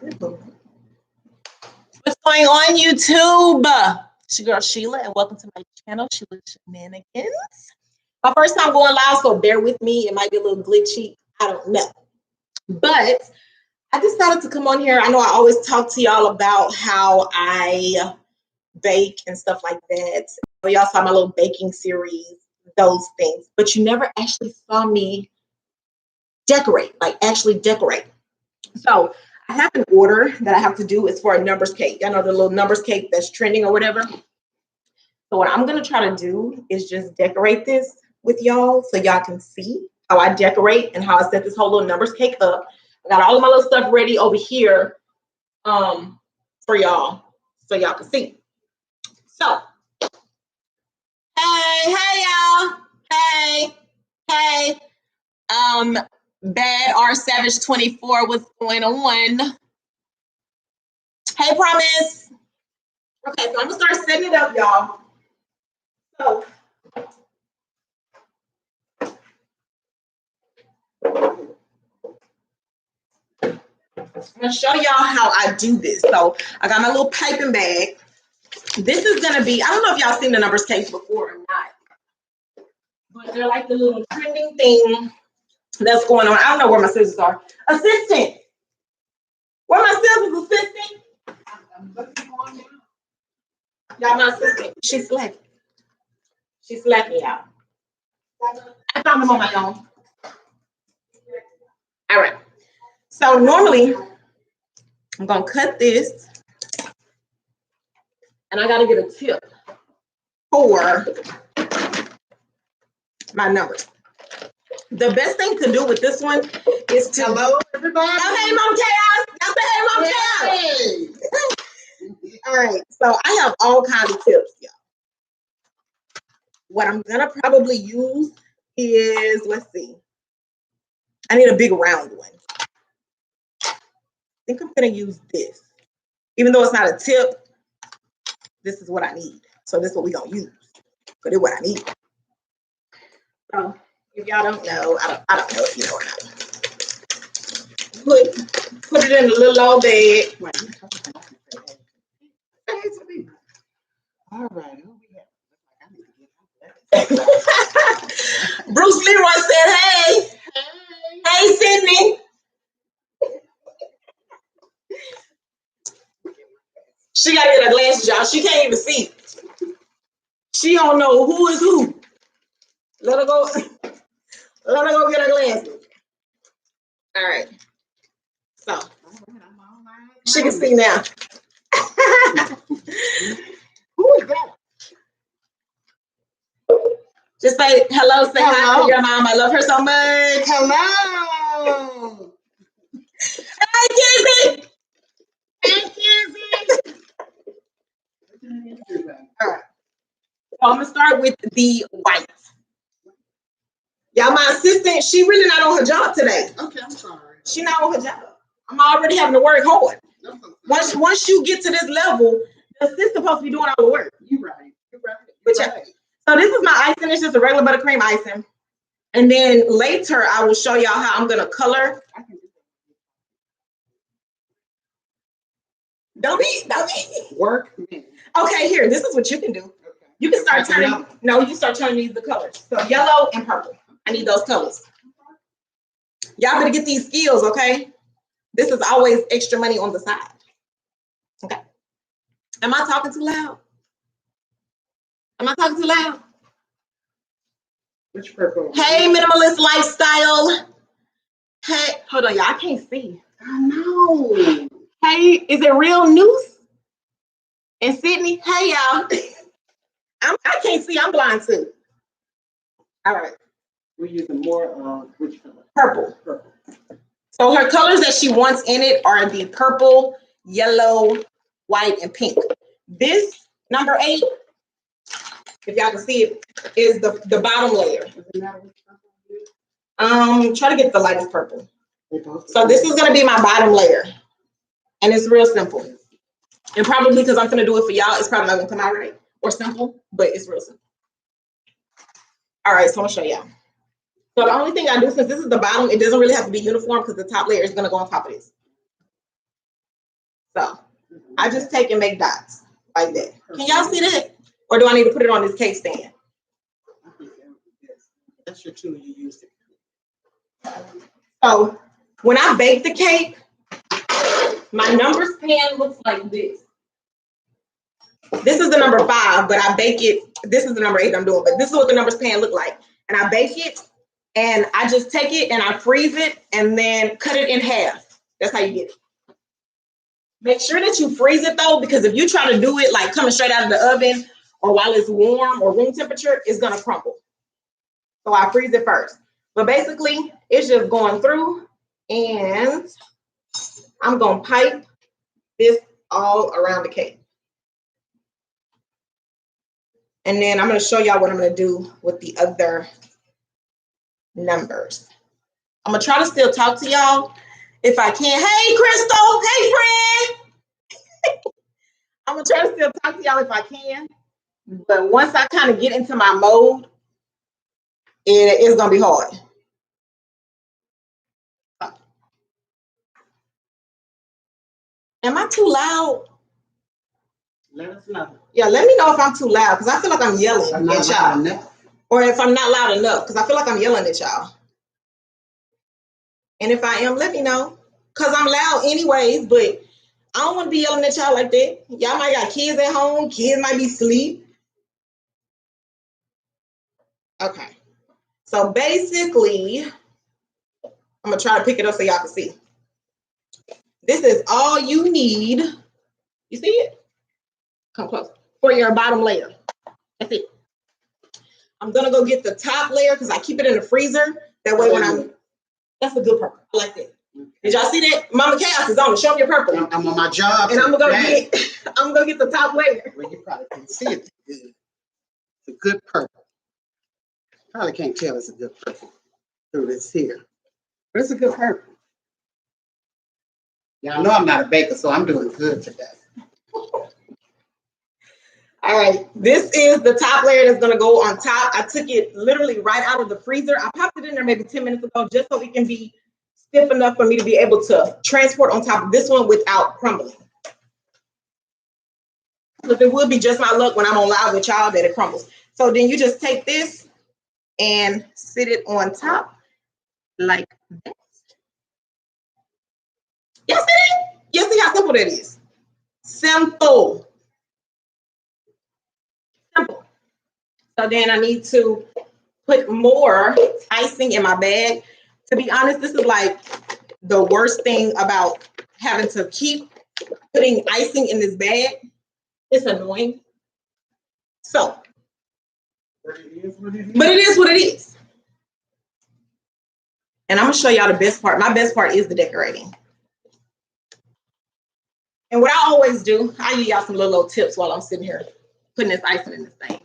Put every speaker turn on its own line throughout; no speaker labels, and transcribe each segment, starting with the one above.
What's going on, YouTube? It's your girl Sheila, and welcome to my channel, Sheila's Shenanigans. My first time going live, so bear with me. It might be a little glitchy. I don't know. But I decided to come on here. I know I always talk to y'all about how I bake and stuff like that. Y'all saw my little baking series, those things. But you never actually saw me decorate, like actually decorate. So I have an order that I have to do. It's for a numbers cake. Y'all know the little numbers cake that's trending or whatever. So what I'm going to try to do is just decorate this with y'all so y'all can see how I decorate and how I set this whole little numbers cake up. I got all of my little stuff ready over here for y'all so y'all can see. So, hey y'all. Hey. Bad R Savage 24, what's going on? Hey, Promise. Okay, so I'm gonna start setting it up, y'all. So I'm gonna show y'all how I do this. So I got my little piping bag. This is gonna be, I don't know if y'all seen the numbers cakes before or not, but they're like the little trending thing that's going on. I don't know where my scissors are. Assistant. Where my scissors, assistant? I'm looking for them. Y'all, my assistant. She's slacking. She's slacking, y'all. I found them on my own. All right. So normally, I'm gonna cut this, and I gotta get a tip for my numbers. The best thing to do with this one is to
hello everybody.
Hey, Mom Chaos. Hey, Mom Chaos. All right. So I have all kinds of tips, y'all. What I'm gonna probably use is, let's see. I need a big round one. I think I'm gonna use this. Even though it's not a tip, this is what I need. So this is what we're gonna use. But it's what I need. So if y'all don't know, I don't know if you know or not. Put it in a little old bag.
All right, who we have?
Bruce Leroy said, hey. Hey, Sydney. She gotta get her glasses, y'all. She can't even see. She don't know who is who. Let her go. Let her go get her glasses. All right. So she can see now.
Who is that?
Just say hello. Say hi to your mom. I love her so much.
Hello.
Hey, Kizzy.
Hey, Kizzy.
All right. So I'm gonna start with the white. Y'all, my assistant, she really not on her job today.
Okay, I'm sorry.
She not on her job. I'm already having to work hard. Once you get to this level, the assistant's supposed to be doing all the work.
You're right.
So this is my icing. It's just a regular buttercream icing. And then later, I will show y'all how I'm gonna color. Don't be.
Work.
Okay, here. This is what you can do. Okay. You can start turning. No, you start turning these the colors. So yellow and purple. I need those colors. Y'all better get these skills, okay? This is always extra money on the side. Okay. Am I talking too loud? Am I talking too loud?
Which purple?
Hey, minimalist lifestyle. Hey, hold on, y'all. I can't see.
I know.
Hey, is it real news? And Sydney? Hey, y'all. I can't see. I'm blind too. All right.
We're using more which color?
Purple. So her colors that she wants in it are the purple, yellow, white, and pink. This number 8, if y'all can see it, is the bottom layer. Try to get the lightest purple. So this is gonna be my bottom layer. And it's real simple. And probably because I'm gonna do it for y'all, it's probably not gonna come out right or simple, but it's real simple. All right, so I'm gonna show y'all. So the only thing I do, since this is the bottom, it doesn't really have to be uniform because the top layer is gonna go on top of this. So I just take and make dots like that. Can y'all see that? Or do I need to put it on this cake stand?
That's your tool you use it.
So when I bake the cake, my numbers pan looks like this. This is the number 5, but I bake it. This is the number 8 I'm doing, but this is what the numbers pan look like. And I bake it, and I just take it and I freeze it and then cut it in half. That's how you get it. Make sure that you freeze it though, because if you try to do it like coming straight out of the oven or while it's warm or room temperature, it's gonna crumble. So I freeze it first. But basically, it's just going through, and I'm gonna pipe this all around the cake. And then I'm gonna show y'all what I'm gonna do with the other numbers. I'm gonna try to still talk to y'all if I can. Hey, Crystal. Hey, friend. I'm gonna try to still talk to y'all if I can. But once I kind of get into my mode, it's gonna be hard. Am I too loud?
Let us know.
Yeah, let me know if I'm too loud, because I feel like I'm yelling at y'all. Or if I'm not loud enough, because I feel like I'm yelling at y'all. And if I am, let me know. Because I'm loud anyways, but I don't want to be yelling at y'all like that. Y'all might got kids at home. Kids might be asleep. Okay. So basically, I'm going to try to pick it up so y'all can see. This is all you need. You see it? Come close. For your bottom layer. That's it. I'm going to go get the top layer because I keep it in the freezer. That way when I'm... That's a good purple. I like that. Did y'all see that? Mama Chaos is on it. Show me your purple.
I'm on my job.
And I'm gonna go get the top layer.
Well, you probably can see it good. It's a good purple. Probably can't tell it's a good purple through this here. But it's a good purple. Y'all know I'm not a baker, so I'm doing good today.
All right, this is the top layer that's gonna go on top. I took it literally right out of the freezer. I popped it in there maybe 10 minutes ago just so it can be stiff enough for me to be able to transport on top of this one without crumbling. Because it would be just my luck when I'm on live with y'all that it crumbles. So then you just take this and sit it on top like that. Yes, it is. You see how simple that is? Simple. Simple. So then I need to put more icing in my bag. To be honest, this is like the worst thing about having to keep putting icing in this bag. It's annoying. So, but it is what it is. And I'm gonna show y'all the best part. My best part is the decorating. And what I always do, I give y'all some little tips while I'm sitting here putting this icing in this thing.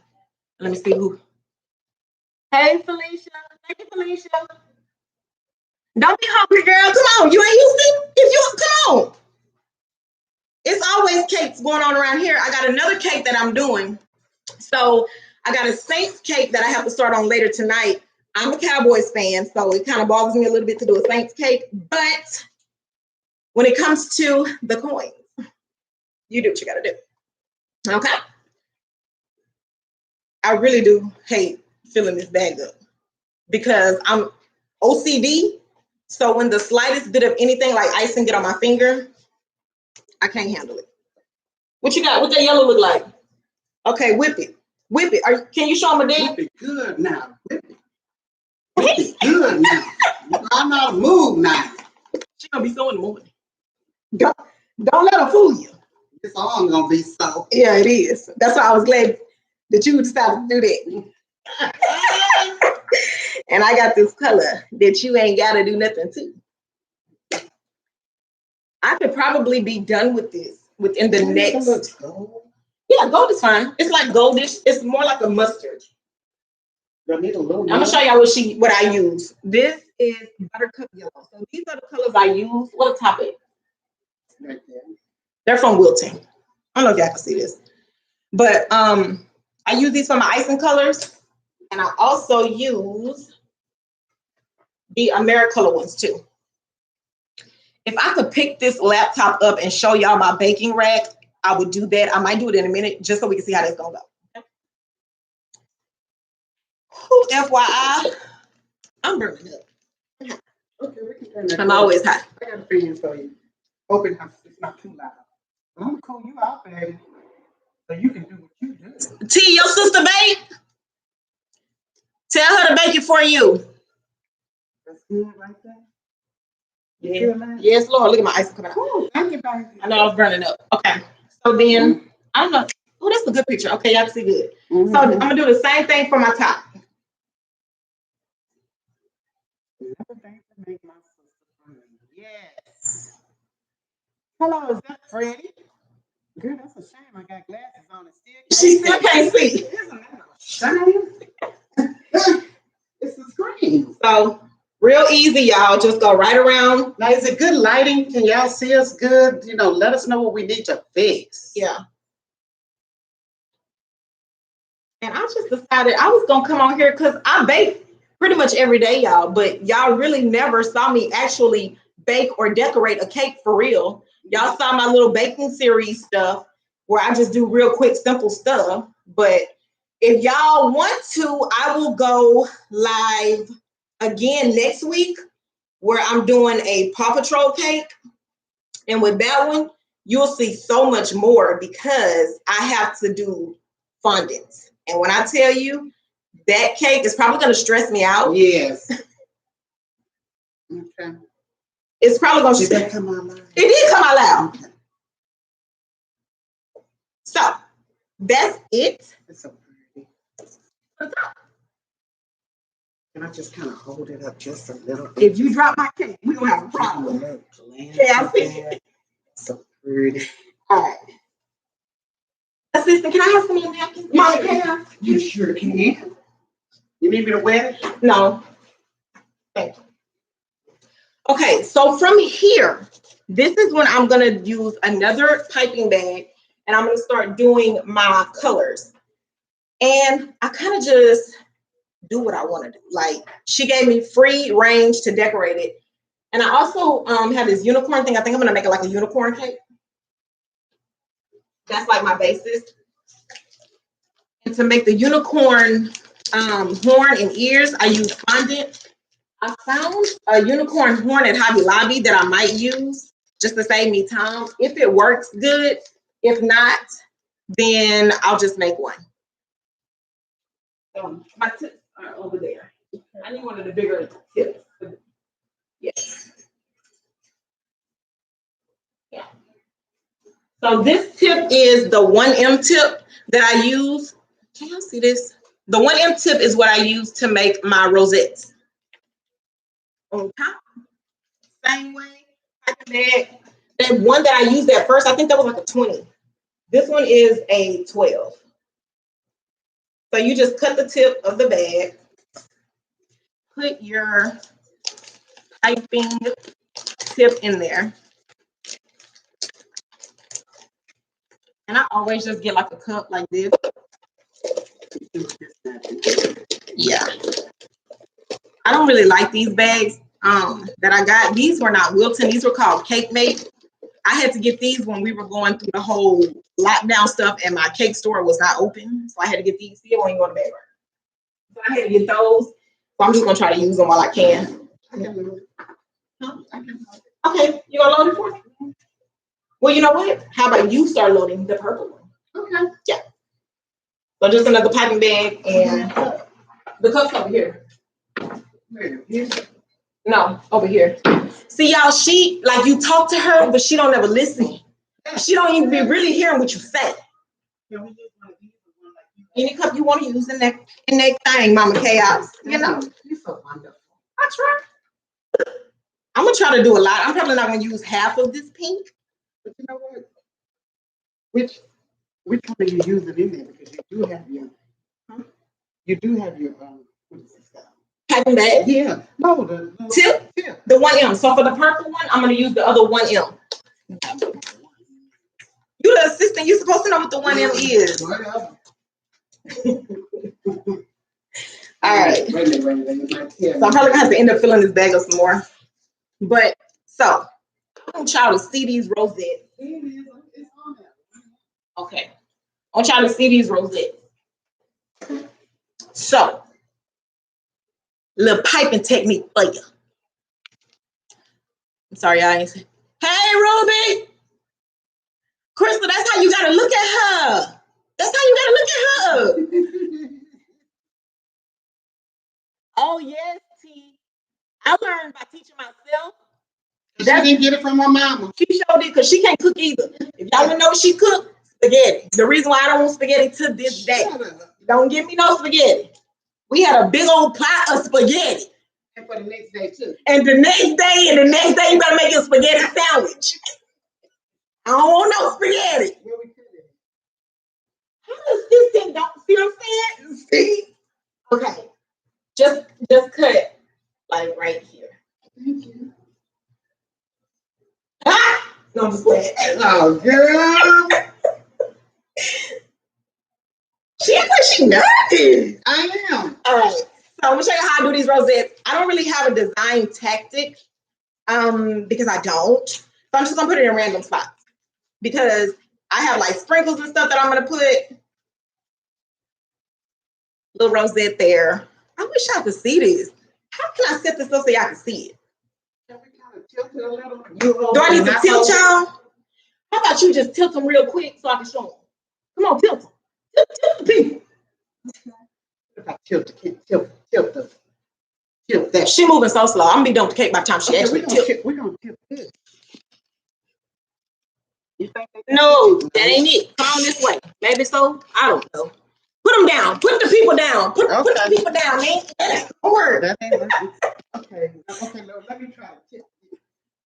Let me see who. Hey, Felicia. Thank you, Felicia. Don't be hungry, girl. Come on. You ain't used to it? If you come on. It's always cakes going on around here. I got another cake that I'm doing. So I got a Saints cake that I have to start on later tonight. I'm a Cowboys fan, so it kind of bothers me a little bit to do a Saints cake. But when it comes to the coins, you do what you got to do. Okay? I really do hate filling this bag up because I'm OCD. So when the slightest bit of anything like icing get on my finger, I can't handle it. What you got? What that yellow look like? Okay, whip it. Whip it. Can you show them a dad?
Whip it good now. Whip it. Whip it good now. I'm not a move now.
She gonna be so in the morning. Don't let her fool you.
It's all gonna be so.
Yeah, it is. That's why I was glad that you decided to do that. And I got this color that you ain't gotta do nothing to. I could probably be done with this within the next. Yeah, gold is fine. It's like goldish. It's more like a mustard.
I'm
gonna show y'all what I use. This is buttercup yellow. So these are the colors I use. What top it?
Right there.
They're from Wilton. I don't know if y'all can see this, but I use these for my icing colors, and I also use the AmeriColor ones too. If I could pick this laptop up and show y'all my baking rack, I would do that. I might do it in a minute just so we can see how that's gonna go. Okay. FYI, I'm burning up.
Okay, we can turn that.
I'm always hot.
I got a feeling for you. Hoping it's not too loud. I'm gonna call you out, baby, so you can do what you do.
T, your sister bake? Tell her to bake it for you.
That's good right there.
Yeah. Yes, Lord. Look at my ice coming out.
Ooh, thank you, baby.
I know I was burning up. Okay. So then, I don't know. Oh, that's a good picture. Okay, y'all can see good. So I'm going to do the same thing for my top.
Yes. Hello, is that Freddie? Girl, that's a shame. I got glasses on and
She still can't see.
Isn't that a shame? It's a screen.
So real easy, y'all. Just go right around.
Now, is it good lighting? Can y'all see us good? You know, let us know what we need to fix.
Yeah. And I just decided I was going to come on here because I bake pretty much every day, y'all. But y'all really never saw me actually bake or decorate a cake for real. Y'all saw my little baking series stuff where I just do real quick, simple stuff. But if y'all want to, I will go live again next week where I'm doing a Paw Patrol cake. And with that one, you'll see so much more because I have to do fondants. And when I tell you that cake is probably going to stress me out.
Yes. Okay.
It's probably going to
stress me out.
It did come out loud. Okay. So that's it.
It's so pretty. Can I just kind of hold it up just a little bit?
If you drop my cake, we don't have a problem. Yeah, I see.
So pretty.
All right. Assistant, can I have some of your napkins?
Mama, can? You sure can. You need me to wear it?
No. Thank you. Okay, so from here, this is when I'm going to use another piping bag and I'm going to start doing my colors. And I kind of just do what I want to do. Like, she gave me free range to decorate it. And I also have this unicorn thing. I think I'm going to make it like a unicorn cake. That's like my basis. And to make the unicorn horn and ears, I use fondant. I found a unicorn horn at Hobby Lobby that I might use just to save me time. If it works, good. If not, then I'll just make one. My tips are over there. I need one of the bigger tips. Yes. Yeah. So this tip is the 1M tip that I use. Can y'all see this? The 1M tip is what I use to make my rosettes. On top, same way. That one that I used at first, I think that was like a 20. This one is a 12. So you just cut the tip of the bag, put your piping tip in there. And I always just get like a cup like this. Yeah. I don't really like these bags that I got. These were not Wilton. These were called Cake Mate. I had to get these when we were going through the whole lockdown stuff and my cake store was not open. So I had to get these. See, when you go to bed. So I had to get those. So I'm just going to try to use them while I can. Okay, you going to load it for me? Well, you know what? How about you start loading the purple one? Okay. Yeah. So just another piping bag and the cup's over here. No, over here. See, y'all, she, like, you talk to her, but she don't ever listen. She don't even be really hearing what you say. Any cup you want to use in that thing, Mama Chaos. You know?
You're so wonderful.
I try. I'm going to try to do a lot. I'm probably not going to use half of this pink.
But you know what? Which one do you use it in there? Because you do have your, what is this stuff?
Piping bag?
Yeah. No, the
tip? The 1M. So for the purple one, I'm going to use the other 1M. You the assistant. You're supposed to know what the 1M is. All right.
Wait a minute.
So I'm probably going to have to end up filling this bag up some more. But, so, I want y'all to see these rosettes.
It's on there.
Okay. I want y'all to see these rosettes. So, little piping technique for you. I'm sorry, I ain't say, hey, Ruby. Crystal, that's how you gotta look at her. That's how you gotta look at her. Oh, yes, T. I learned by teaching myself.
She didn't get it from her mama.
She showed it because she can't cook either. If y'all would know what she cooked, spaghetti. The reason why I don't want spaghetti to this day. Don't give me no spaghetti. We had a big old pot of spaghetti.
And for the next day, too.
And the next day, you better make a spaghetti sandwich. I don't want no spaghetti.
Where we put it?
How does this thing don't see what I'm saying? See? Okay. Just cut it like right here.
Thank you.
Ah! No, I'm just playing.
Oh, girl.
She acts like she nervous.
I am.
All right. So I'm gonna show you how I do these rosettes. I don't really have a design tactic, because I don't. So I'm just gonna put it in random spots because I have like sprinkles and stuff that I'm gonna put. Little rosette there. I wish y'all could see this. How can I set this up so y'all can see it?
Can we kind of tilt it a little?
Do I need to tilt y'all? How about you just tilt them real quick so I can show them? Come on, tilt them. Tilt the people.
If I tilt that.
She moving so slow. I'm gonna be done with the cake by the time she actually tilt.
We're gonna tilt this. You think
No, that ain't it. Come on this way. Maybe so. I don't know. Put them down. Put the people down. Put the people down, man. Don't worry.
That ain't working. Okay, no, let me try to tip.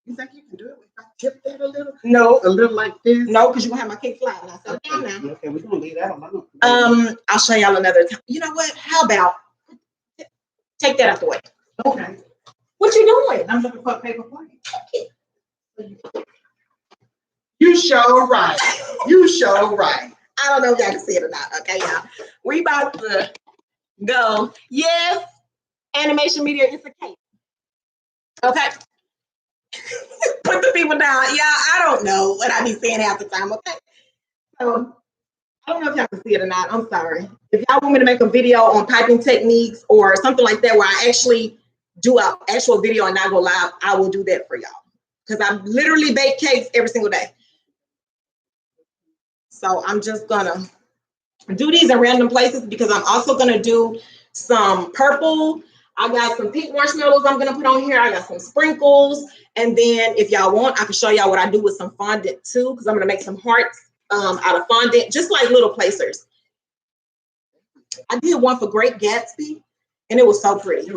You think you can do it if I tip that a little?
No.
A little like this?
No, because you're gonna have my cake fly. I set it down now.
Okay, we're gonna leave that alone.
I'll show y'all another time. You know what? How about take that out the way?
Okay.
What you doing?
I'm looking for a paper plate. You sure right. You sure right.
I don't know if y'all can see it or not. Okay, y'all. We about to go. Yes, animation media is a cake. Okay. Put the people down. Y'all, I don't know what I be saying half the time. Okay. So I don't know if y'all can see it or not. I'm sorry. If y'all want me to make a video on piping techniques or something like that where I actually do an actual video and not go live, I will do that for y'all. Because I literally bake cakes every single day. So I'm just gonna do these in random places because I'm also gonna do some purple. I got some pink marshmallows I'm gonna put on here. I got some sprinkles. And then if y'all want, I can show y'all what I do with some fondant too, because I'm gonna make some hearts out of fondant, just like little placers. I did one for Great Gatsby and it was so pretty.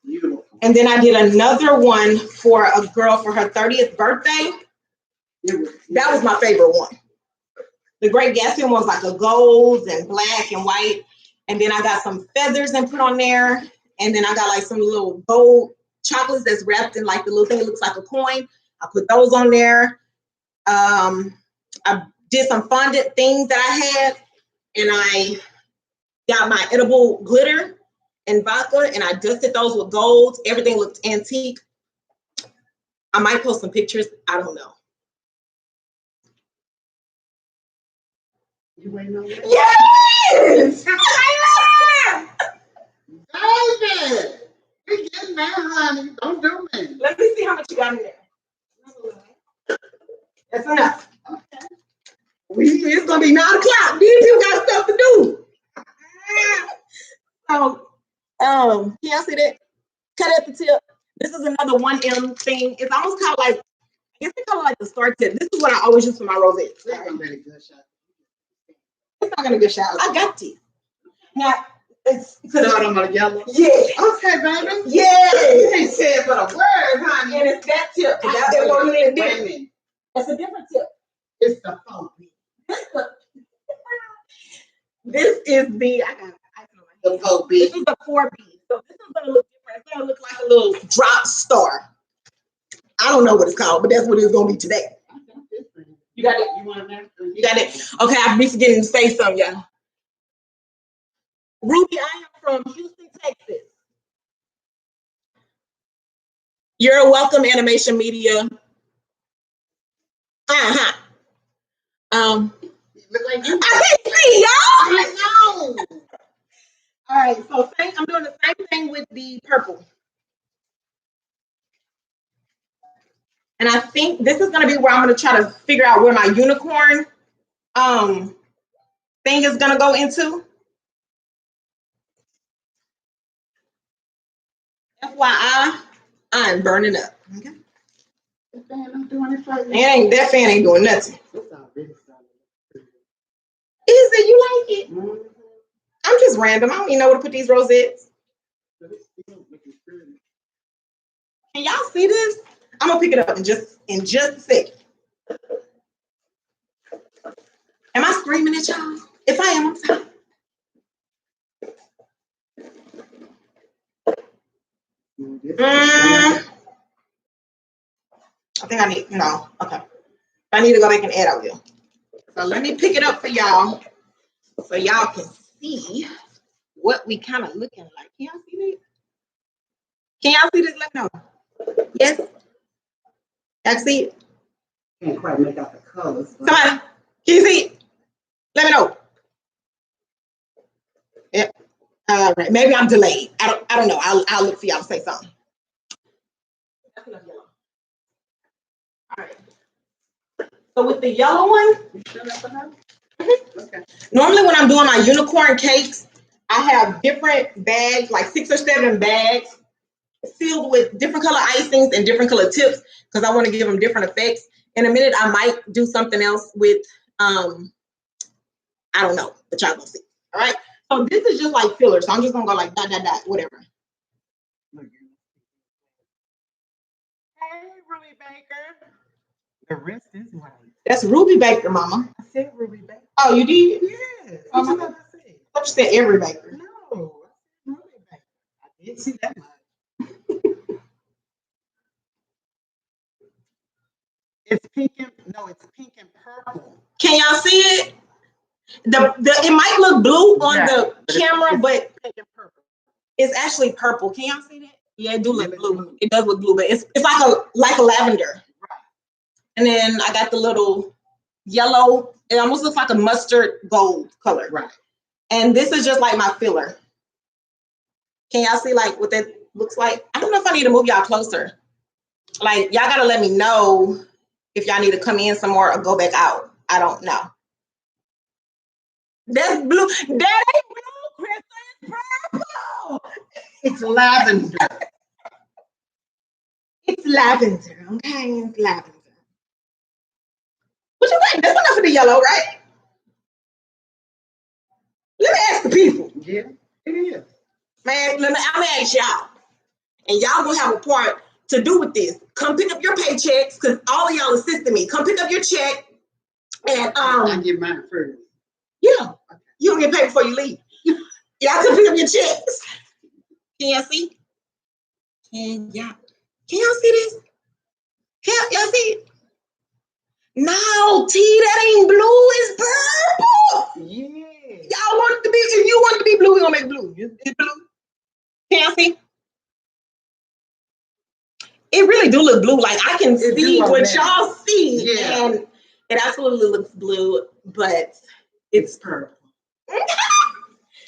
Beautiful.
And then I did another one for a girl for her 30th birthday. That was my favorite one. The Great Gatsby was like a gold and black and white. And then I got some feathers and put on there. And then I got like some little gold chocolates that's wrapped in like the little thing that looks like a coin. I put those on there. I did some fondant things that I had. And I got my edible glitter and vodka. And I dusted those with gold. Everything looked antique. I might post some pictures. I don't know.
You waiting on that?
Yes!
Baby! We getting there, honey. Don't do me.
Let me see how much you got in there. That's enough.
Okay.
It's gonna be 9 o'clock. These people got stuff to do. So, can y'all see that? Cut at the tip. This is another 1M thing. It's almost kind of like, I guess they call it like the star tip. This is what I always use for my rosettes.
We're gonna get a good shot.
It's not gonna be a shower. I got teeth. Now, it's
Start on my yellow.
yeah.
Okay, baby.
Yeah.
You ain't said but a word, honey.
And it's that tip. That's what we need to
Wait a
do.
minute.
It's a different tip.
It's the phone.
This is the, I got icing on my head.
The phone.
This is a 4B. So this is gonna look different. It's gonna look like a little drop star. I don't know what it's called, but that's what it's gonna be today. You got it?
You want that?
You got it? Okay, I've been forgetting to say something, y'all. Ruby, I am from Houston, Texas. You're welcome, animation media. Uh-huh.
You look like you.
I can't see, y'all.
I know.
All right, so I'm doing the same thing with the purple. And I think this is gonna be where I'm gonna try to figure out where my unicorn thing is gonna go into. FYI, I'm burning up. Okay.
That fan not doing it for you.
That fan ain't doing nothing.
It's already started.
Is it you like it?
Mm-hmm.
I'm just random. I don't even know where to put these rosettes.
But it's still looking pretty.
Can y'all see this? I'm gonna pick it up in just a second. Am I screaming at y'all? If I am, I'm sorry. I think I need no. Okay. If I need to go back and add, I will. So let me pick it up for y'all, so y'all can see what we kind of looking like. Can y'all see this? Can y'all see this? Let me know. Yes. Y'all see it?
Can't quite make out the colors. But...
Somebody, can you see it? Let me know. Yep. All right. Maybe I'm delayed. I don't know. I'll look for y'all to say something. That's enough yellow. All right. So with the yellow one,
okay.
Normally when I'm doing my unicorn cakes, I have different bags, like 6 or 7 bags, filled with different color icings and different color tips, because I want to give them different effects. In a minute, I might do something else with, I don't know, but y'all gonna see. All right. So this is just like filler. So I'm just gonna go like dot, dot, dot, whatever.
Hey, Ruby Baker. The rest is white.
That's Ruby Baker, Mama.
I said Ruby Baker.
Oh, you did?
Yes.
Oh,
What I said?
I thought you said every baker.
No, I said Ruby Baker. I did see that much. It's pink and it's pink and purple.
Can y'all see it? It might look blue on the camera, but
pink and purple.
It's actually purple. Can y'all see that? Yeah, it do look blue. It does look blue, but it's like a lavender.
Right.
And then I got the little yellow. It almost looks like a mustard gold color.
Right.
And this is just like my filler. Can y'all see like what that looks like? I don't know if I need to move y'all closer. Like y'all gotta let me know if y'all need to come in some more or go back out. I don't know. That's blue. That ain't blue, Krista. It's purple.
It's lavender.
It's lavender. Okay, it's lavender. What you think? That's enough of the yellow, right? Let me ask the people.
Yeah, it is.
Man, I'm gonna ask y'all. And y'all gonna have a part to do with this. Come pick up your paychecks, because all of y'all assisting me. Come pick up your check. And
I get mine first.
Yeah. You don't get paid before you leave. Y'all come pick up your checks. Can y'all see? Can y'all see this? Can y'all see it? No, T, that ain't blue, it's purple.
Yeah.
Y'all want it to be, if you want it to be blue, we're gonna make it blue. It's blue. Can y'all see? It really do look blue. Like I can see what y'all see.
Yeah.
And it absolutely looks blue, but it's purple.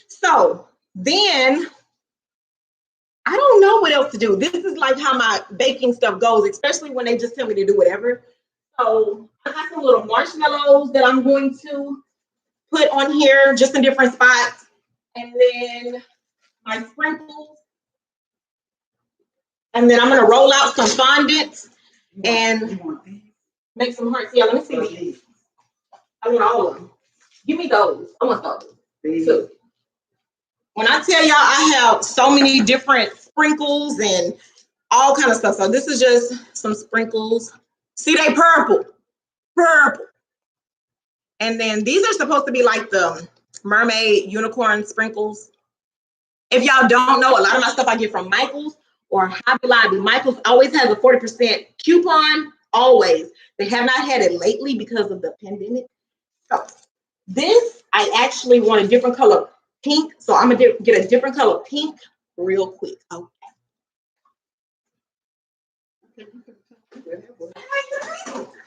So then I don't know what else to do. This is like how my baking stuff goes, especially when they just tell me to do whatever. So I got some little marshmallows that I'm going to put on here just in different spots. And then my sprinkles. And then I'm going to roll out some fondant and make some hearts. Yeah, let me see these. I want all of them. Give me those. I want those. Too. When I tell y'all I have so many different sprinkles and all kind of stuff. So this is just some sprinkles. See, they purple. Purple. And then these are supposed to be like the mermaid unicorn sprinkles. If y'all don't know, a lot of my stuff I get from Michael's or Hobby Lobby. Michael's always has a 40% coupon, always. They have not had it lately because of the pandemic. So this, I actually want a different color pink. So I'm gonna get a different color pink real quick. Okay.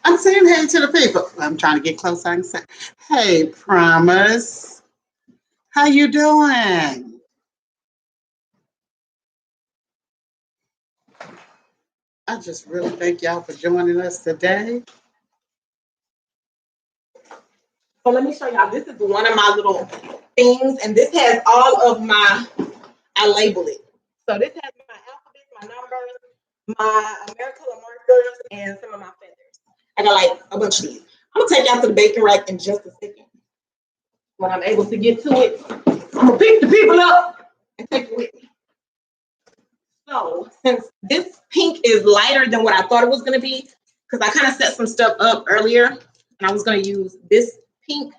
I'm
not saying hey to the people. I'm trying to get close. I can say, hey, Promise. How you doing? I just really thank y'all for joining us today.
So let me show y'all. This is one of my little things, and this has all of my, I label it. So this has my alphabet, my numbers, my Americolor markers, and some of my feathers. I got like a bunch of these. I'm gonna take y'all to the baking rack in just a second. When I'm able to get to it, I'm gonna pick the people up and take it with me. So since this pink is lighter than what I thought it was gonna be, because I kind of set some stuff up earlier, and I was gonna use this pink,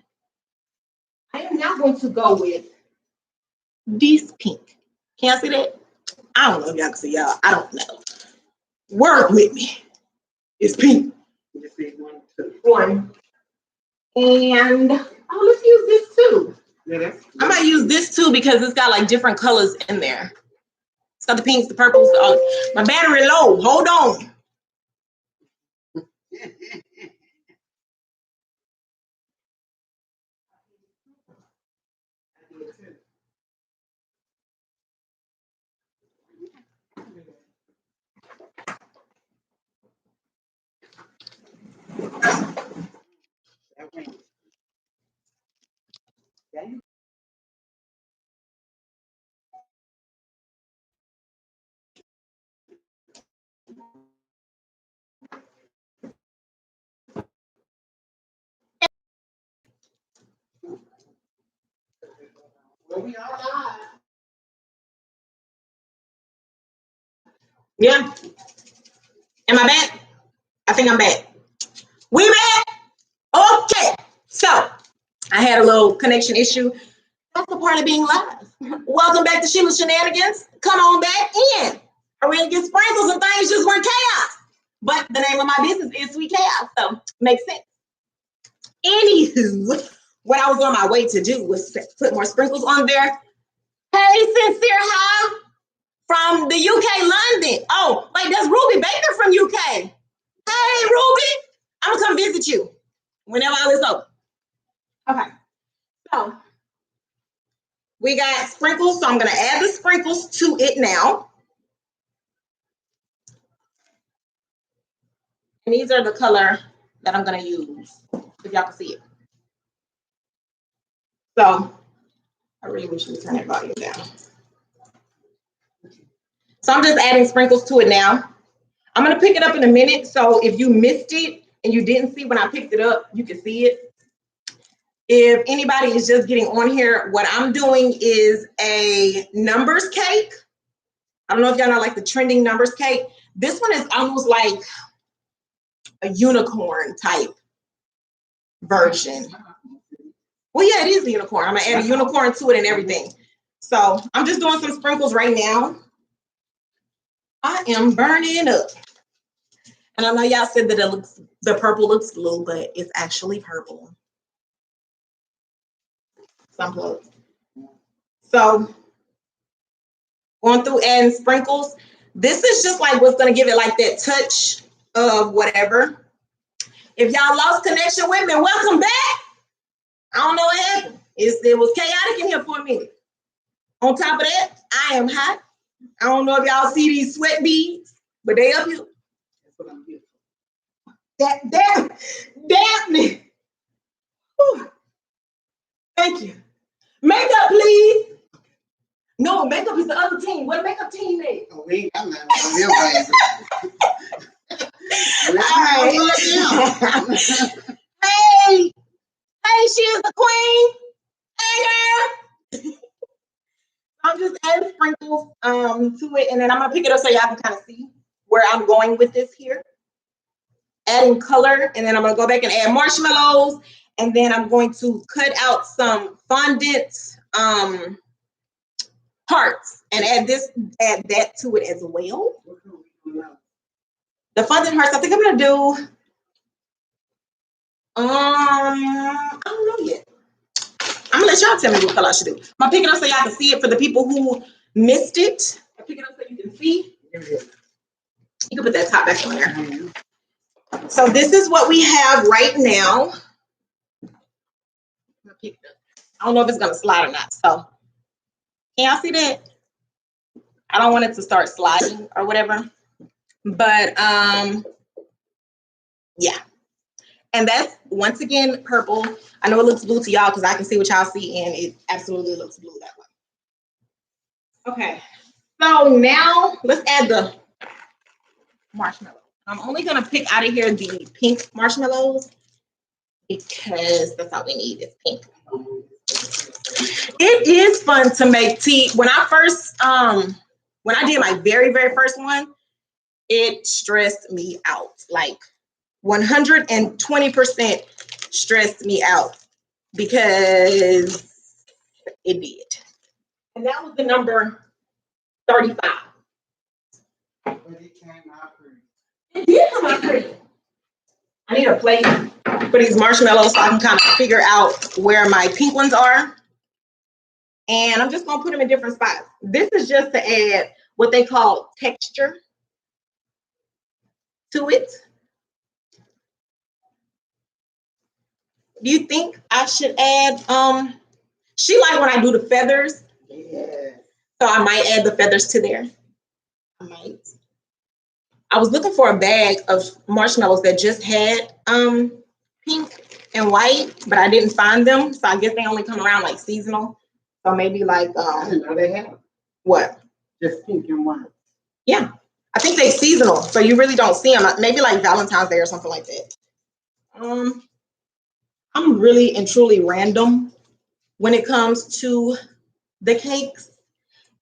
I am now going to go with this pink. Can you see that? I don't know if y'all can see y'all. I don't know. Work with me. It's pink.
Just need 1, 2.
One. And let's use this too.
Yeah,
I might use this too because it's got like different colors in there. It's got the pinks, the purples. My battery low. Hold on.
We are live.
Yeah. Am I back? I think I'm back. We back? Okay. So I had a little connection issue. That's the part of being live. Welcome back to Sheila's Shenanigans. Come on back in. I really get sprinkles and things just went chaos. But the name of my business is Sweet Chaos, so makes sense. Anywho, what I was on my way to do was put more sprinkles on there. Hey, sincere hi from the UK, London. Oh, wait, that's Ruby Baker from UK. Hey, Ruby, I'm gonna come visit you whenever all is open. Okay, so we got sprinkles, so I'm gonna add the sprinkles to it now. And these are the color that I'm gonna use, if y'all can see it. So I really wish we turn that volume down. So I'm just adding sprinkles to it now. I'm gonna pick it up in a minute, so if you missed it and you didn't see when I picked it up, you can see it. If anybody is just getting on here, what I'm doing is a numbers cake. I don't know if y'all know like the trending numbers cake. This one is almost like a unicorn type version. Well, yeah, it is a unicorn. I'm gonna add a unicorn to it and everything. So I'm just doing some sprinkles right now. I am burning up. And I know y'all said that the purple looks blue, but it's actually purple. Some close. So going through adding sprinkles. This is just like what's gonna give it like that touch of whatever. If y'all lost connection with me, welcome back. I don't know what happened. It was chaotic in here for a minute. On top of that, I am hot. I don't know if y'all see these sweat beads, but they up here.
That's what I'm here
Damn me. Whew. Thank you. Makeup, please. No, makeup is the other team. What makeup team is?
for. Oh, we ain't got nothing on them,
All right. Hey, she is the queen. Hey, girl. I'm just adding sprinkles to it, and then I'm gonna pick it up so y'all can kind of see where I'm going with this here. Adding color, and then I'm gonna go back and add marshmallows, and then I'm going to cut out some fondant hearts and add that to it as well. The fondant hearts, I think I'm gonna do. I don't know yet. I'm gonna let y'all tell me what color I should do. I'm gonna pick it up so y'all can see it for the people who missed it. I'll pick it up so you can see. You can put that top back on there. So this is what we have right now. I don't know if it's gonna slide or not. So can y'all see that? I don't want it to start sliding or whatever. But yeah. And that's once again purple. I know it looks blue to y'all because I can see what y'all see, and it absolutely looks blue that way. Okay. So now let's add the marshmallow. I'm only gonna pick out of here the pink marshmallows because that's all we need is pink. It is fun to make tea. When I first when I did my very first one, it stressed me out. Like 120% stressed me out because it did. And that was the number 35.
But it came out pretty.
It did come out pretty. I need a plate for these marshmallows so I can kind of figure out where my pink ones are. And I'm just gonna put them in different spots. This is just to add what they call texture to it. Do you think I should add, she like when I do the feathers.
Yeah.
So I might add the feathers to there. I might. I was looking for a bag of marshmallows that just had pink and white, but I didn't find them. So I guess they only come around like seasonal. So maybe like
I didn't know they had
what?
just pink and white.
Yeah. I think they seasonal, so you really don't see them. Maybe like Valentine's Day or something like that. I'm really and truly random when it comes to the cakes.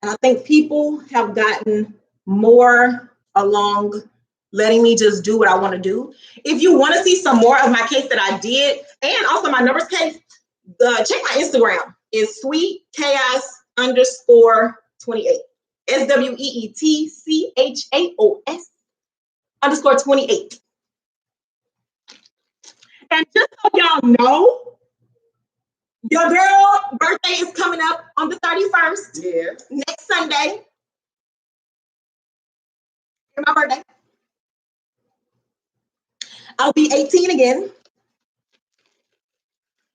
And I think people have gotten more along letting me just do what I want to do. If you want to see some more of my cakes that I did, and also my numbers cake, check my Instagram. It's sweetchaos_28. SWEETCHAOS_28. And just so y'all know, your girl birthday is coming up on the 31st.
Yeah.
Next Sunday. It's my birthday. I'll be 18 again.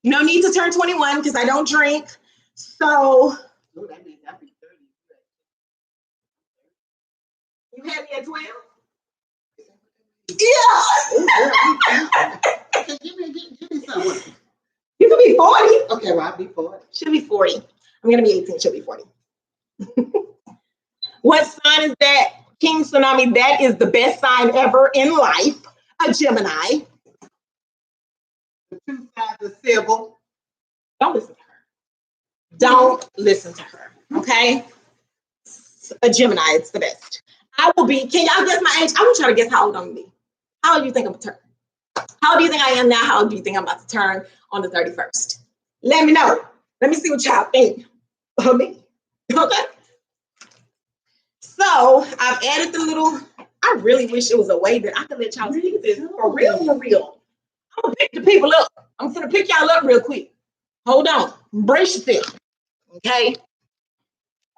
No need to turn 21 because I don't drink. So
Oh, that means I'll be 30.
you had me at 12? Yeah.
Okay, give me someone.
You can be 40.
Okay, well, I'll be 40.
She'll be 40. I'm gonna be 18. She'll be 40. What sign is that? King Tsunami, that is the best sign ever in life. A Gemini.
The two sides of civil.
Don't listen to her. Don't listen to her. Okay? A Gemini, it's the best. I will be, can y'all guess my age? I want y'all to guess how old I'm gonna be. How old do you think I'm gonna turn? How old do you think I am now? How old do you think I'm about to turn on the 31st? Let me know. Let me see what y'all think of me. Okay? So I've added the little, I really wish it was a way that I could let y'all see this for real, for real. I'm gonna pick the people up. I'm gonna pick y'all up real quick. Hold on. Brace yourself. Okay?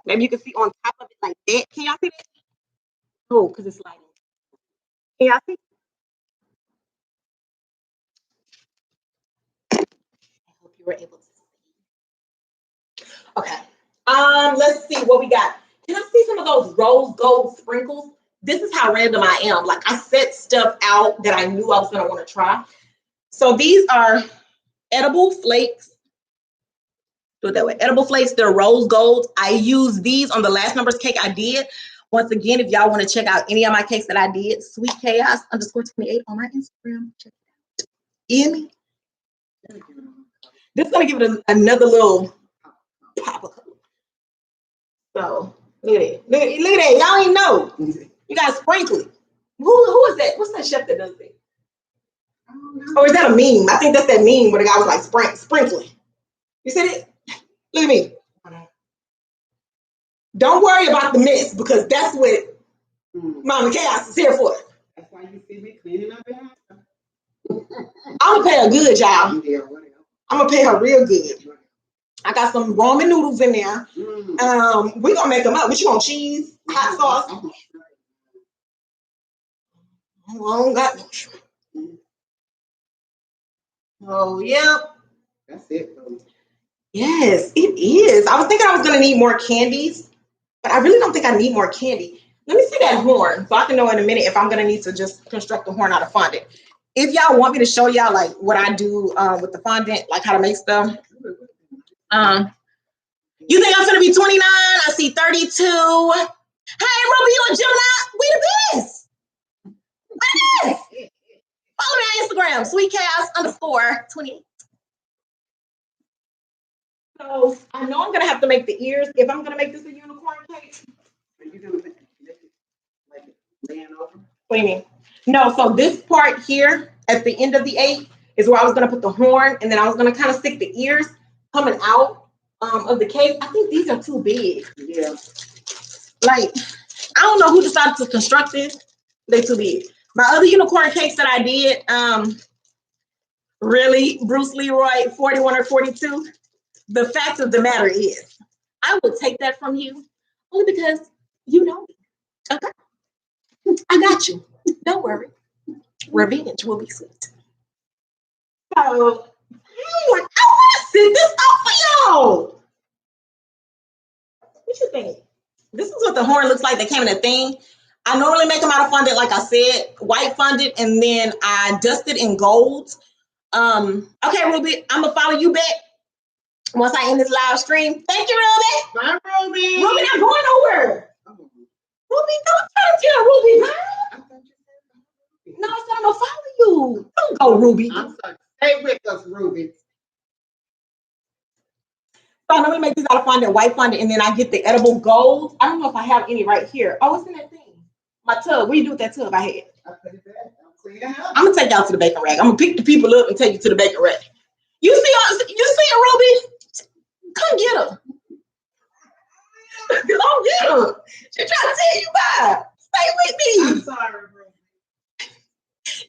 Maybe you can see on top of it like that. Can y'all see that? Oh, because it's lighting. Can y'all see? I hope you were able to see. Okay. Let's see what we got. Can I see some of those rose gold sprinkles? This is how random I am. Like I set stuff out that I knew I was gonna want to try. So these are edible flakes. Do it that way. Edible flakes, they're rose gold. I used these on the last numbers cake I did. Once again, if y'all want to check out any of my cakes that I did, sweetchaos_28 on my Instagram. Check it out. Hear me? This is gonna give it another little pop of color. So look at it. Look at that. Y'all ain't know. You got sprinkle it. Who is that? What's that chef that does it? Or is that a meme? I think that's that meme where the guy was like sprinkling. You said it? Look at me. Don't worry about the mess because that's what Mama Chaos is here for.
That's why you see me cleaning up behind her.
I'm gonna pay her good, y'all. I'm gonna pay her real good. I got some ramen noodles in there. We're gonna make them up. What you want? Cheese, hot sauce? I don't got no shrimp. Oh, yep.
That's it, though.
Yes, it is. I was thinking I was gonna need more candies, but I really don't think I need more candy. Let me see that horn so I can know in a minute if I'm gonna need to just construct a horn out of fondant. If y'all want me to show y'all like what I do with the fondant, like how to make stuff. You think I'm gonna be 29? I see 32. Hey, Ruby, you a Gemini? We the best. We the best. Follow me on Instagram, sweetchaos_28. So I know I'm gonna have to make the ears if I'm gonna make this a unicorn cake.
Are you gonna make it like laying over?
What do you mean? No, so this part here at the end of the 8 is where I was gonna put the horn, and then I was gonna kind of stick the ears coming out of the cake. I think these are too big.
Yeah.
Like, I don't know who decided to construct this. They too big. My other unicorn cakes that I did, really, Bruce Leroy, 41 or 42. The fact of the matter is, I will take that from you only because you know me. Okay? I got you. Don't worry. Revenge will be sweet. So, I want to sit this up for y'all. What you think? This is what the horn looks like that came in a thing. I normally make them out of fondant, like I said, white fondant, and then I dust it in gold. Okay, Ruby, I'm gonna follow you back once I end this live stream. Thank you, Ruby.
Bye, Ruby.
Ruby, not going nowhere.
Oh.
Ruby, don't try to tell Ruby, bye. No, I said I'm gonna follow you. Don't go, Ruby.
I'm sorry. Stay with us, Ruby.
So I'm gonna make this out of fondant, white fondant, and then I get the edible gold. I don't know if I have any right here. Oh, it's in that thing. My tub. What do you do with that tub I had?
I put it back. I'll clean it up.
I'm gonna take y'all to the bacon rack. I'm gonna pick the people up and take you to the bacon rack. You see her, Ruby? Come get her. Come get her. She trying to tell you bye. Stay with me.
I'm sorry, Ruby.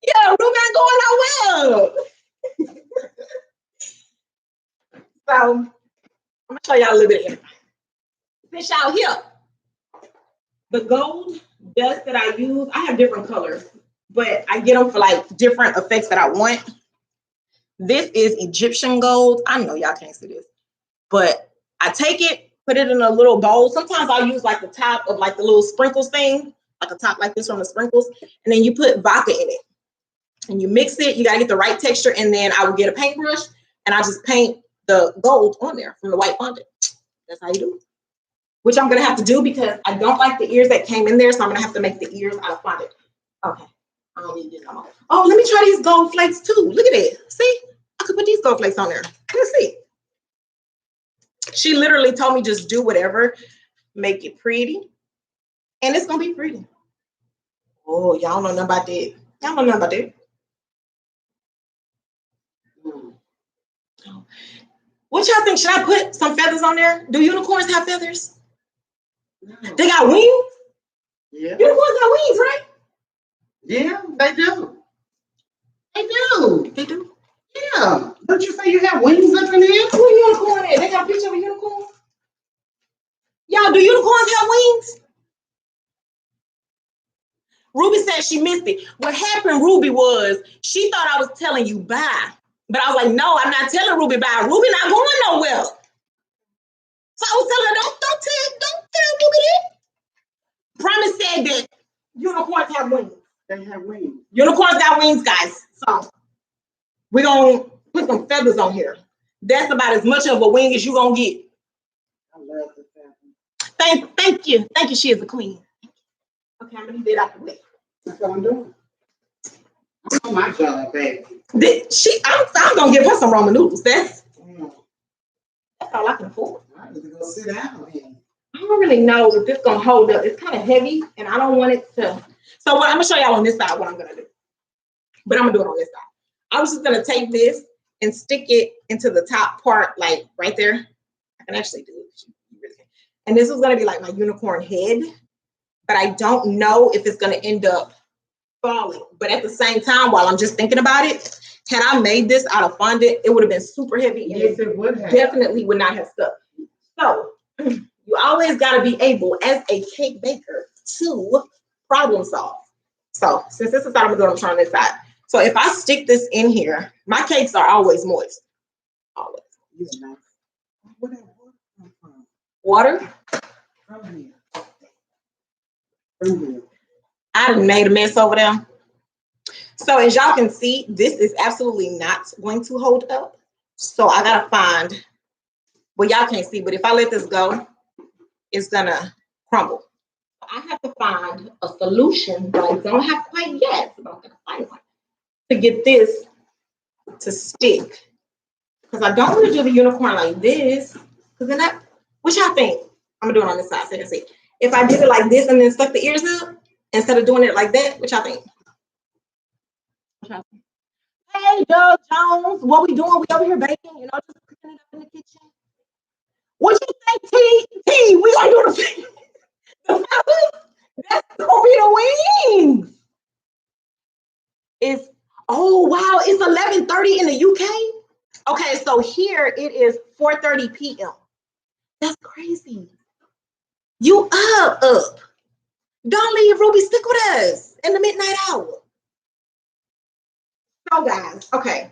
Yeah, Ruby ain't going nowhere. So I'm gonna show y'all a little bit of everything. Fish out here. The gold dust that I use, I have different colors, but I get them for like different effects that I want. This is Egyptian gold. I know y'all can't see this, but I take it, put it in a little bowl. Sometimes I'll use like the top of like the little sprinkles thing, like a top like this from the sprinkles, and then you put vodka in it. And you mix it, you gotta get the right texture, and then I would get a paintbrush and I just paint the gold on there from the white fondant. That's how you do it. Which I'm gonna have to do because I don't like the ears that came in there, so I'm gonna have to make the ears out of fondant. Okay, I don't need this no more. Oh, let me try these gold flakes too. Look at it. See, I could put these gold flakes on there. Let's see. She literally told me just do whatever, make it pretty, and it's gonna be pretty. Oh, y'all know nothing about that. Y'all know nothing about that. What y'all think? Should I put some feathers on there? Do unicorns have feathers? No. They got wings?
Yeah.
Unicorns got wings, right?
Yeah, they do.
They do. They do.
Yeah. Don't you say you have wings up in there?
Where unicorn at? They got a picture of a unicorn? Y'all, do unicorns have wings? Ruby said she missed it. What happened, Ruby, was she thought I was telling you bye. But I was like, no, I'm not telling Ruby bye. Ruby not going nowhere. So I was telling her, don't tell Ruby that. Promise said that unicorns have wings.
They have wings.
Unicorns got wings, guys. So we're going to put some feathers on here. That's about as much of a wing as you're going to get.
I love the feathers.
Thank you. Thank you. She is the queen. Okay, I'm going to leave that out the way.
That's what I'm doing. I'm on my job, baby.
I'm going to give her some Roman noodles. That's all I can afford.
I need to go sit down here.
I don't really know if this is going to hold up. It's kind of heavy, and I don't want it to. So I'm going to show y'all on this side what I'm going to do. But I'm going to do it on this side. I was just going to take this and stick it into the top part, like right there. I can actually do it. You really can. And this is going to be like my unicorn head. But I don't know if it's going to end up falling. But at the same time, while I'm just thinking about it, had I made this out of fondant, it would have been super heavy. And
yes, it would have.
Definitely would not have stuck. So you always got to be able, as a cake baker, to problem solve. So since this is how I'm going to do it, I'm trying this side. So if I stick this in here, my cakes are always moist. Always.
Yeah, nice. Where that water come from?
Water?
From here. From here.
I done made a mess over there. So as y'all can see, this is absolutely not going to hold up. So I gotta find, well, y'all can't see, but if I let this go, it's gonna crumble. I have to find a solution that I don't have quite yet, but I'm gonna find one to get this to stick. Because I don't want to do the unicorn like this. Because then that, what y'all think? I'm gonna do it on this side so you can see. If I did it like this and then stuck the ears up instead of doing it like that, what y'all think? Hey, Doug Jones, what we doing? We over here baking, you know, just cooking it up in the kitchen. What you think, T? T, we gonna do the that's gonna be the wings. It's, oh wow, it's 11:30 in the UK. Okay, so here it is 4:30 p.m. That's crazy. You up. Don't leave Ruby, stick with us in the midnight hour. So guys, okay.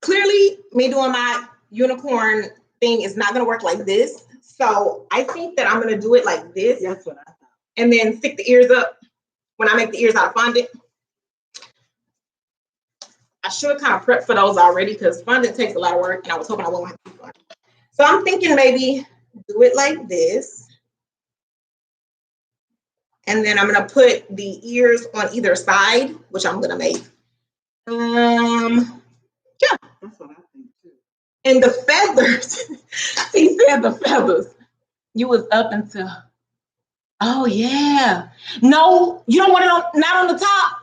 Clearly me doing my unicorn thing is not gonna work like this. So I think that I'm gonna do it like this.
That's what I thought.
And then stick the ears up when I make the ears out of fondant. I should kind of prep for those already because fondant takes a lot of work and I was hoping I wouldn't have to do fun. So I'm thinking maybe do it like this. And then I'm gonna put the ears on either side, which I'm gonna make. Yeah.
That's what I think too.
And the feathers, he said the feathers. You was up until, oh yeah. No, you don't want it on, not on the top.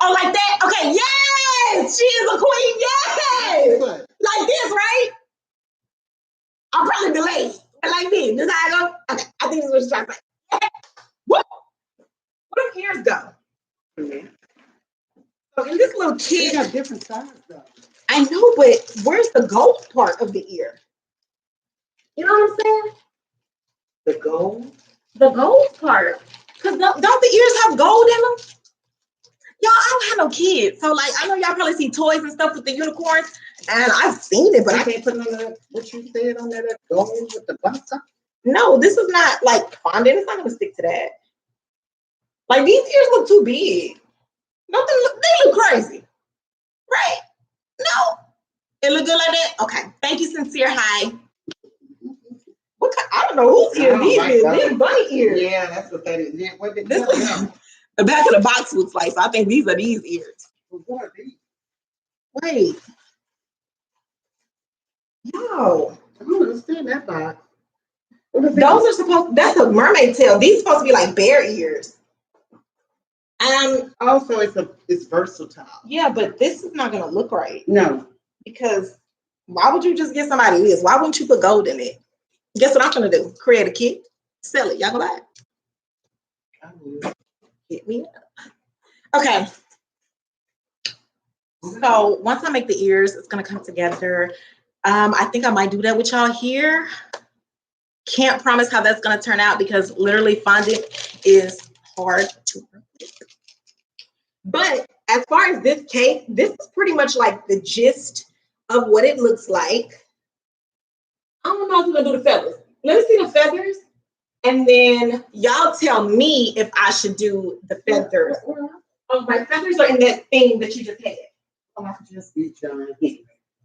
Oh, like that? Okay, yes! She is a queen, yes! Like this, right? I'll probably delay it. Like this. This is how I go. Okay, I think this is what she's trying to say. Whoop! Where do ears go?
Yeah.
So in this little
They
kid,
got different sizes though.
I know, but where's the gold part of the ear? You know what I'm saying?
The gold?
The gold part. Because don't the ears have gold in them? Y'all, I don't have no kids. So, like, I know y'all probably see toys and stuff with the unicorns, and I've seen it, but I
can't put on that, what you said on that gold with the butter.
No, this is not like fondant. It's not going to stick to that. Like, these ears look too big. Nothing, they look crazy. Right? No. It look good like that? Okay. Thank you, Sincere. Hi. What kind, I don't know whose ears these is. These bunny ears.
Yeah, that's what that is. Yeah, what did
this the back of the box looks like, so I think these are these ears.
What are these?
Wait. Yo.
I don't understand that box.
Those are supposed, that's a mermaid tail. These are supposed to be like bear ears.
Also it's versatile.
Yeah, but this is not gonna look right.
No.
Because why would you just get somebody this? Why wouldn't you put gold in it? Guess what I'm gonna do? Create a kit, sell it. Y'all gonna buy it?
I will.
Hit me up. Okay. So once I make the ears, it's gonna come together. I think I might do that with y'all here. Can't promise how that's gonna turn out because literally fondant is hard to work with. But as far as this cake, this is pretty much like the gist of what it looks like. I don't know if I'm gonna do the feathers. Let me see the feathers. And then y'all tell me if I should do the feathers. Oh, my feathers are in that thing that you just had.
Oh, I just be John Henry.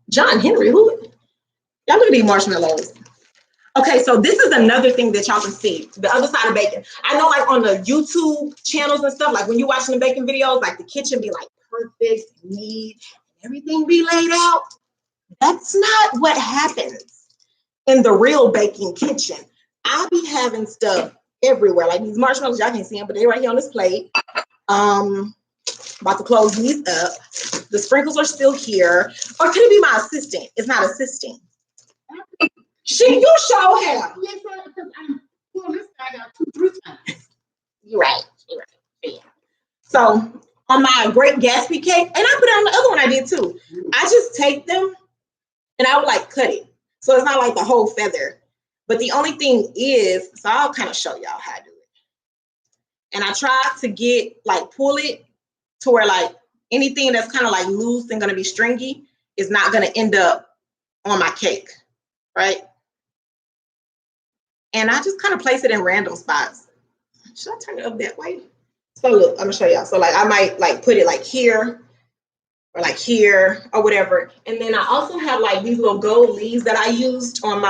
John Henry, who? Y'all look at these marshmallows. Okay, so this is another thing that y'all can see, the other side of bacon. I know like on the YouTube channels and stuff, like when you're watching the baking videos, like the kitchen be like perfect, neat, everything be laid out. That's not what happens in the real baking kitchen. I be having stuff everywhere, like these marshmallows, y'all can't see them, but they're right here on this plate. About to close these up. The sprinkles are still here. Or could it be my assistant? It's not assisting. You show have.
Yes, because I'm well, this guy got 2-3 times.
You're right. You're right. Yeah. So on my Great Gatsby cake, and I put it on the other one I did too. I just take them and I would like cut it. So it's not like the whole feather. But the only thing is, so I'll kind of show y'all how I do it. And I try to get like pull it to where like anything that's kind of like loose and going to be stringy is not going to end up on my cake, right? And I just kind of place it in random spots. Should I turn it up that way? So look, I'm gonna show y'all. So like I might like put it like here or like here or whatever. And then I also have like these little gold leaves that I used on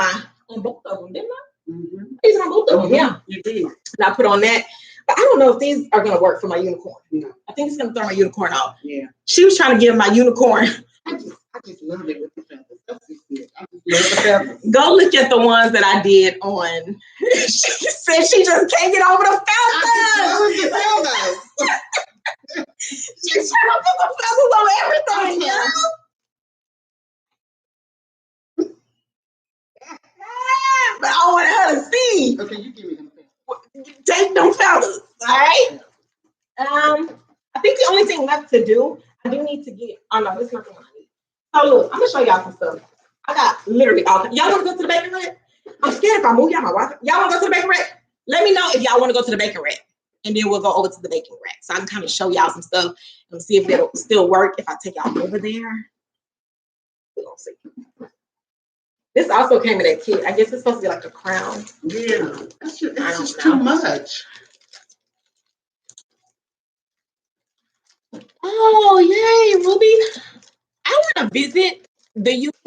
both of them, didn't I?
Mm-hmm.
I used on both of them, yeah.
You did.
And I put on that. But I don't know if these are gonna work for my unicorn.
No.
I think it's gonna throw my unicorn off.
Yeah.
She was trying to give my unicorn.
I just love it with the feathers. That's just it. I just love the feathers.
Go look at the ones that I did on. She said she just can't get over the feathers. She's trying to put the feathers on everything, girl. But I want her to see.
Okay, you give me them feathers.
Take them feathers, all right? I think the only thing left to do, I do need to get, oh no, this is not the one I need. So look, I'm gonna show y'all some stuff. I got literally all, y'all wanna go to the baking rack? I'm scared if I move y'all my Wi-Fi. Y'all wanna go to the baking rack? Let me know if y'all wanna go to the baking rack. And then we'll go over to the baking rack. So I can kind of show y'all some stuff and see if it'll still work if I take y'all over there. We're gonna see. This also came in that kit. I guess it's supposed to be like a crown.
Yeah, that's just too much.
Oh, yay, Ruby. I want to visit the UK.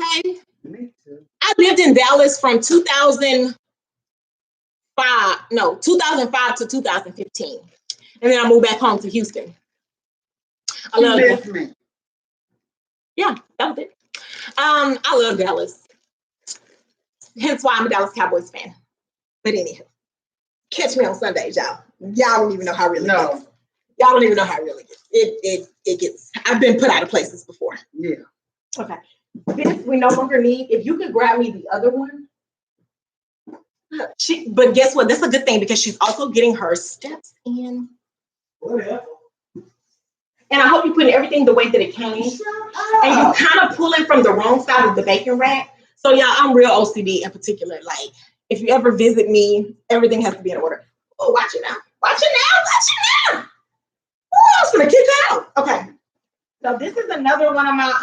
Me too.
I lived in Dallas from 2005 to 2015. And then I moved back home to Houston. I love it. Yeah, that was it. I love Dallas. Hence why I'm a Dallas Cowboys fan. But anyhow, catch me on Sundays, y'all. Y'all don't even know how really
No.
gets. Y'all don't even know how it really gets. It gets. I've been put out of places before.
Yeah.
Okay. This we no longer need. If you could grab me the other one. But guess what? That's a good thing because she's also getting her steps in.
Whatever.
And I hope you're putting everything the way that it came. And you kind of pulling from the wrong side of the baking rack. So yeah, I'm real OCD in particular. Like if you ever visit me, everything has to be in order. Oh, watch it now. Watch it now. Watch it now. Oh, I was gonna kick it out. Okay. So this is another one of my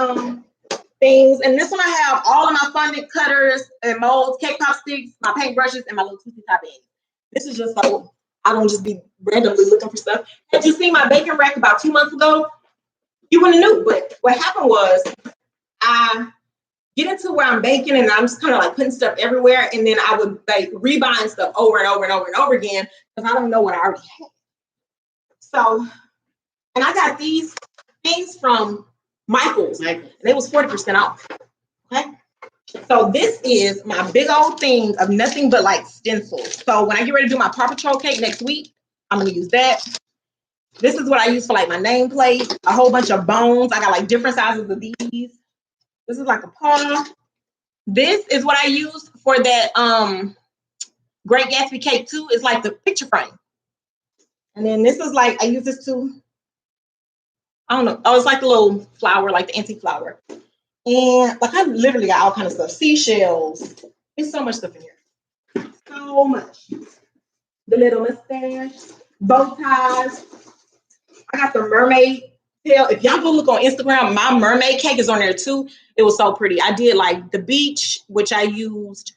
things. And this one I have all of my fondant cutters and molds, cake pop sticks, my paint brushes, and my little twisty top bag. This is just so I don't just be randomly looking for stuff. Had you seen my baking rack about 2 months ago, you wouldn't have knew. But what happened was I get into where I'm baking and I'm just kind of like putting stuff everywhere. And then I would like rebuying stuff over and over and over and over again because I don't know what I already had. So, and I got these things from Michael's. And it was 40% off. Okay. So this is my big old thing of nothing but like stencils. So when I get ready to do my Paw Patrol cake next week, I'm gonna use that. This is what I use for like my nameplate, a whole bunch of bones. I got like different sizes of these. This is like a paw. This is what I use for that Great Gatsby cake too. It's like the picture frame. And then this is like, I use this too. I don't know. Oh, it's like a little flower, like the antique flower. And like I literally got all kind of stuff. Seashells. There's so much stuff in here. So much. The little mustache, bow ties. I got the mermaid tail. If y'all go look on Instagram, my mermaid cake is on there too. It was so pretty. I did like the beach, which I used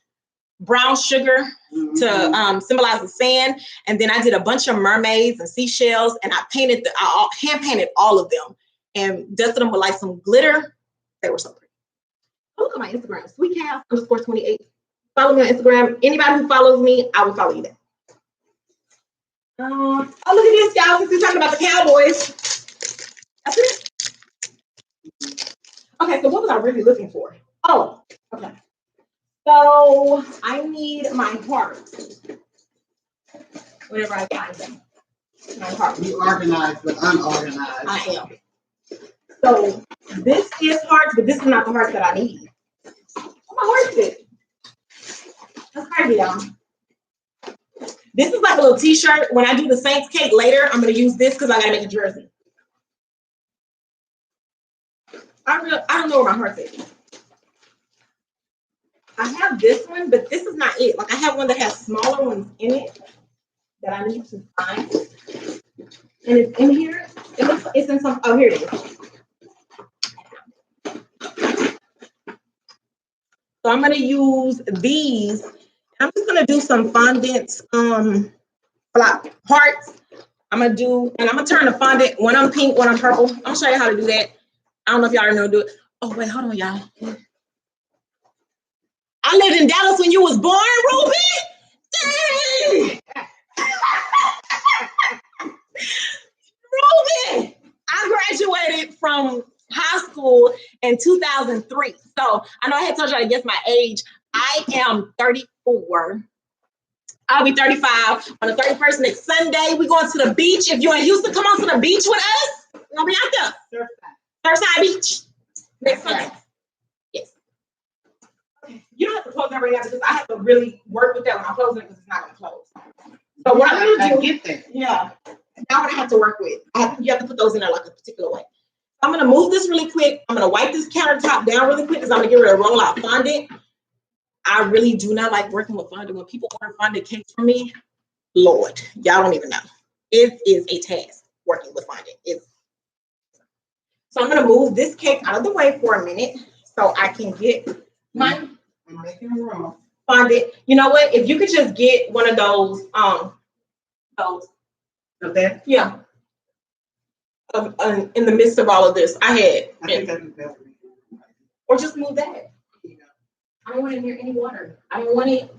brown sugar to symbolize the sand. And then I did a bunch of mermaids and seashells, and I hand painted all of them and dusted them with like some glitter. They were so pretty. Look at my Instagram, sweetcow_28. Follow me on Instagram. Anybody who follows me, I will follow you there. Oh, look at this, y'all. Since we're talking about the Cowboys. That's it. Okay, so what was I really looking for? Oh, okay. So I need my heart. Whenever I find them. My heart.
You organized, but unorganized.
I am. So this is hearts, but this is not the heart that I need. Where my heart is? That's crazy, y'all. This is like a little t-shirt. When I do the Saints cake later, I'm going to use this because I got to make a jersey. I don't know where my heart is. I have this one, but this is not it. Like I have one that has smaller ones in it that I need to find. And it's in here. It's in some, oh, here it is. So I'm gonna use these. I'm just gonna do some fondant flop hearts. I'm gonna turn the fondant when I'm pink, when I'm purple. I'm gonna show you how to do that. I don't know if y'all already know how to do it. Oh wait, hold on, y'all. I lived in Dallas when you was born, Ruby. Dang. Ruby, I graduated from high school in 2003. So I know I had told y'all to guess my age. I am 34. I'll be 35 on the 31st next Sunday. We going to the beach. If you're in Houston, come on to the beach with us. We'll be out there. Surfside Beach. Next Sunday. Yes. Okay. You don't have to close that right now because I have to really work with that when I close it because it's not going to close. So what I'm going to do,
get that.
Yeah. Now what I have to work with, you have to put those in there like a particular way. I'm going to move this really quick. I'm going to wipe this countertop down really quick because I'm going to get rid of roll out fondant. I really do not like working with fondant. When people order fondant cakes from me, Lord, y'all don't even know. It is a task working with fondant. So I'm going to move this cake out of the way for a minute so I can get my fondant. You know what? If you could just get one of those.
Okay.
Yeah. In the midst of all of this, I think that'd be better. Or just move that. I don't want it near any water. I don't want it.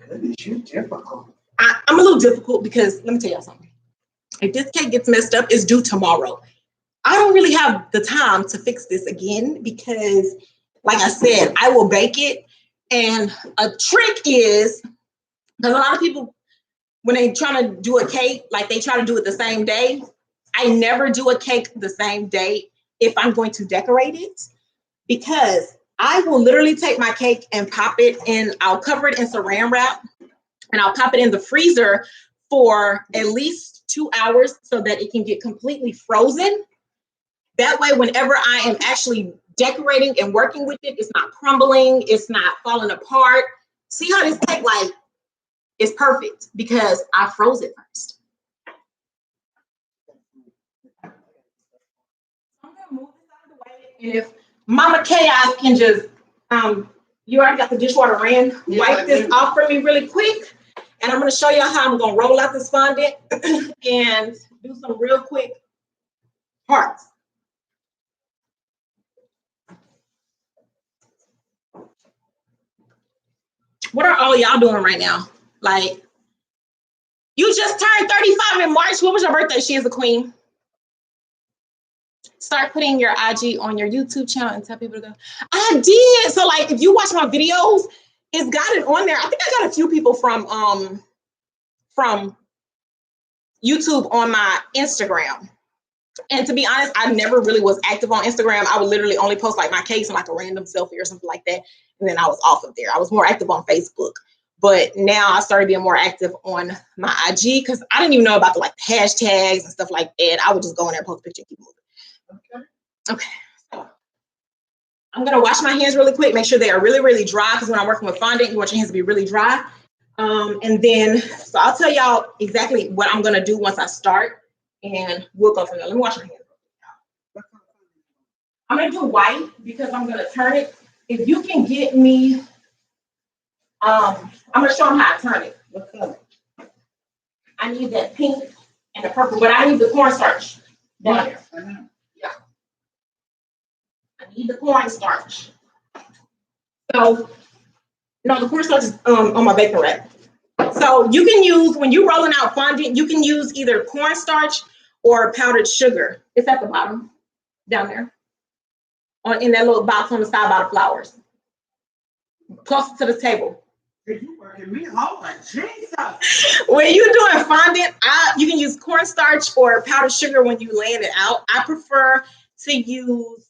Goodness, you're difficult.
I'm a little difficult because let me tell y'all something. If this cake gets messed up, it's due tomorrow. I don't really have the time to fix this again because, like I said, I will bake it. And a trick is, because a lot of people, when they try to do a cake, like they try to do it the same day. I never do a cake the same day if I'm going to decorate it, because I will literally take my cake and pop it in, I'll cover it in saran wrap and I'll pop it in the freezer for at least 2 hours so that it can get completely frozen. That way, whenever I am actually decorating and working with it, it's not crumbling, it's not falling apart. See how this cake like is perfect because I froze it first. I'm gonna move this out of the way, and if Mama Chaos can just, you already got the dishwater ran, wipe this off for me really quick, and I'm gonna show y'all how I'm gonna roll out this fondant and do some real quick hearts. What are all y'all doing right now? Like, you just turned 35 in March. What was your birthday? She is a queen. Start putting your IG on your YouTube channel and tell people to go. I did. So like, if you watch my videos, it's got it on there. I think I got a few people from YouTube on my Instagram. And to be honest, I never really was active on Instagram. I would literally only post like my cakes and like a random selfie or something like that. And then I was off of there. I was more active on Facebook. But now I started being more active on my IG because I didn't even know about the like hashtags and stuff like that. I would just go in there, post a picture, and keep moving. Okay. So I'm gonna wash my hands really quick, make sure they are really, really dry, because when I'm working with fondant, you want your hands to be really dry. And then, so I'll tell y'all exactly what I'm gonna do once I start, and we'll go from there. Let me wash my hands. I'm gonna do white because I'm gonna turn it. If you can get me, I'm gonna show them how to turn it. What color? I need that pink and the purple, but I need the cornstarch down there. Yeah. I need the cornstarch. So, no, the cornstarch is on my baking rack. So you can use, when you're rolling out fondant, you can use either cornstarch or powdered sugar. It's at the bottom, down there, in that little box on the side by the flowers, close to the table.
You working me hard, Jesus.
When you're doing fondant, you can use cornstarch or powdered sugar when you laying it out. I prefer to use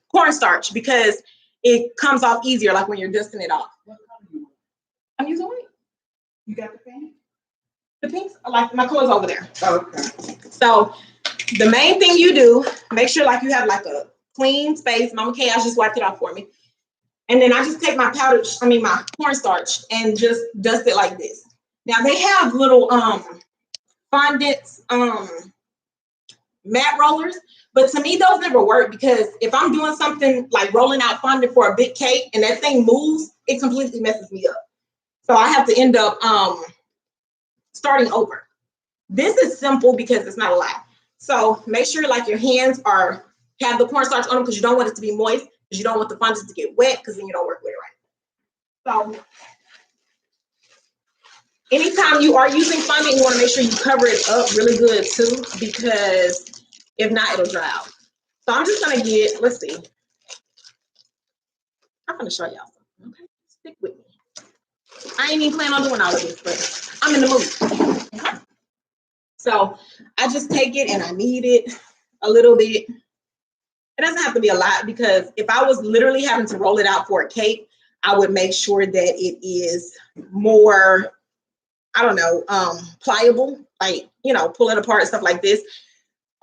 cornstarch because it comes off easier, like when you're dusting it off.
What color you want?
I'm using white.
You got the pink?
The pinks, like my color's over there.
Oh, okay.
So the main thing you do, make sure like you have like a clean space. Mama Chaos just wiped it off for me. And then I just take my my cornstarch and just dust it like this. Now they have little fondant mat rollers, But to me, those never work because if I'm doing something like rolling out fondant for a big cake and that thing moves, it completely messes me up. So I have to end up starting over. This is simple because it's not a lot. So make sure like your hands have the cornstarch on them because you don't want it to be moist because you don't want the fondant to get wet because then you don't work with it right. So anytime you are using fondant, you want to make sure you cover it up really good too because if not, it'll dry out. So I'm just gonna let's see. I'm gonna show y'all something. Okay, stick with me. I ain't even planning on doing all of this, but I'm in the mood. Okay. So I just take it and I knead it a little bit. It doesn't have to be a lot because if I was literally having to roll it out for a cake, I would make sure that it is more, I don't know, pliable, like, you know, pull it apart and stuff like this.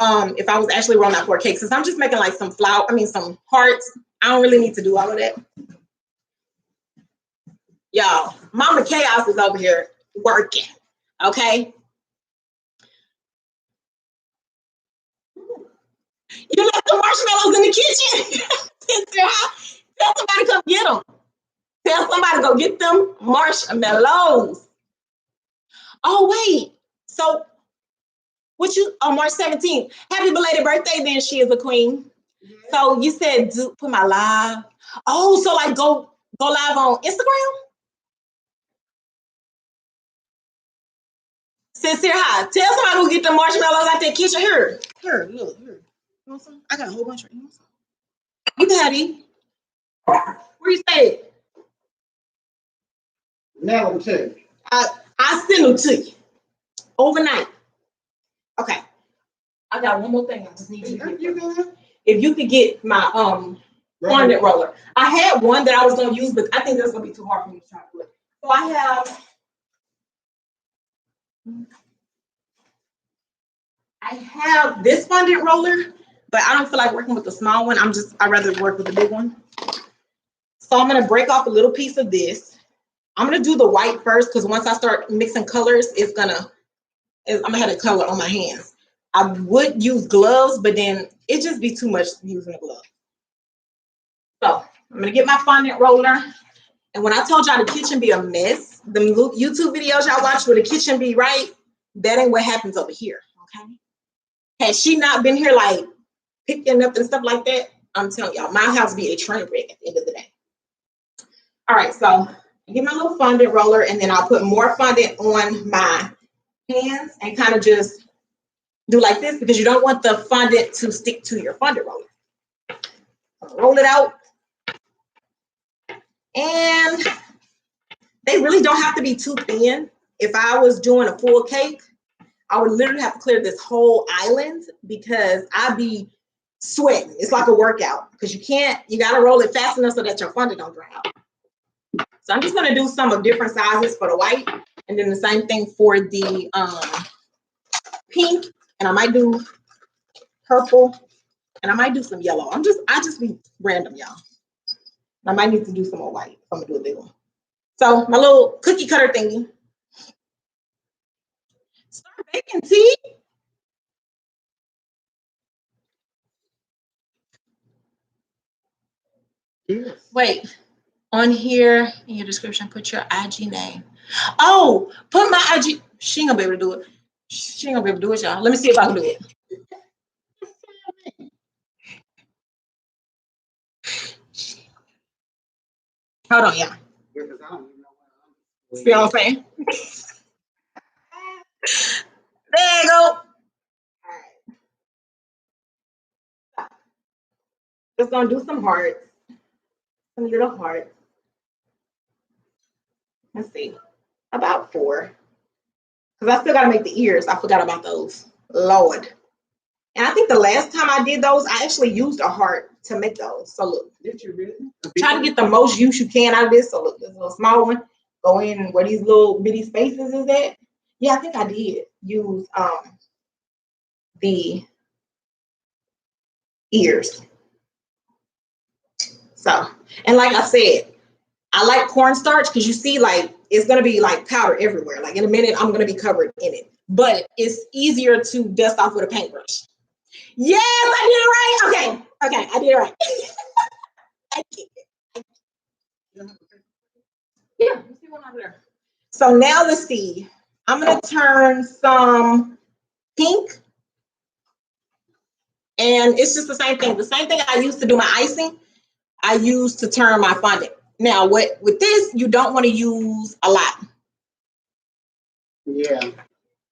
If I was actually rolling out for a cake, since I'm just making like some some hearts, I don't really need to do all of that. Y'all, Mama Chaos is over here working, okay? You left the marshmallows in the kitchen. Tell somebody to come get them. Tell somebody to go get them marshmallows. Oh, wait. So, on March 17th. Happy belated birthday, then. She is a queen. Mm-hmm. So, you said, put my live. Oh, so like go live on Instagram? Sincere hi. Tell somebody to get the marshmallows out that kitchen. Here, look, here. You want some? I got a whole bunch right here. You can have these. Where you stay?
Mail them to you.
I send them to you overnight. Okay. I got one more thing. I just need you to get. If you could get my fondant roller. I had one that I was gonna use, but I think that's gonna be too hard for me to try to do it. So I have this fondant roller, but I don't feel like working with the small one. I'd rather work with the big one. So I'm gonna break off a little piece of this. I'm gonna do the white first because once I start mixing colors, I'm gonna have the color on my hands. I would use gloves, but then it just be too much using a glove. So I'm gonna get my fondant roller. And when I told y'all the kitchen be a mess, the YouTube videos y'all watch where the kitchen be right, that ain't what happens over here, okay? Had she not been here like picking up and stuff like that, I'm telling y'all, my house be a train wreck at the end of the day. All right, so I get my little fondant roller and then I'll put more fondant on my hands and kind of just do like this because you don't want the fondant to stick to your fondant roller. Roll it out. And they really don't have to be too thin. If I was doing a full cake, I would literally have to clear this whole island because I'd be sweating. It's like a workout because you gotta roll it fast enough so that your fondant don't dry out. So I'm just gonna do some of different sizes for the white and then the same thing for the pink, and I might do purple and I might do some yellow. I just be random, y'all. I might need to do some more white. I'm gonna do a big one. So my little cookie cutter thingy. Start baking tea.
Yes.
Wait, on here in your description, put your IG name. Oh, put my IG. She ain't gonna be able to do it. She ain't gonna be able to do it, y'all. Let me see if I can do it. Hold on, y'all.
Yeah, because I don't even know what
See what I'm saying? There you go. All right. Just gonna do some hearts. Some little hearts. Let's see. About 4. Because I still gotta make the ears. I forgot about those. Lord. And I think the last time I did those, I actually used a heart to make those. So look.
Did you really?
Try to get the most use you can out of this. So look, this little small one. Go in and where these little bitty spaces is at. Yeah, I think I did use the ears. So, and like I said, I like cornstarch because you see, like, it's gonna be like powder everywhere. Like in a minute, I'm gonna be covered in it. But it's easier to dust off with a paintbrush. Yes, I did it right. Okay, I did it right. Thank you. Yeah, you see one over there. So now let's see. I'm gonna turn some pink, and it's just the same thing. The same thing I used to do my icing, I use to turn my fondant. Now, with this, you don't want to use a lot.
Yeah.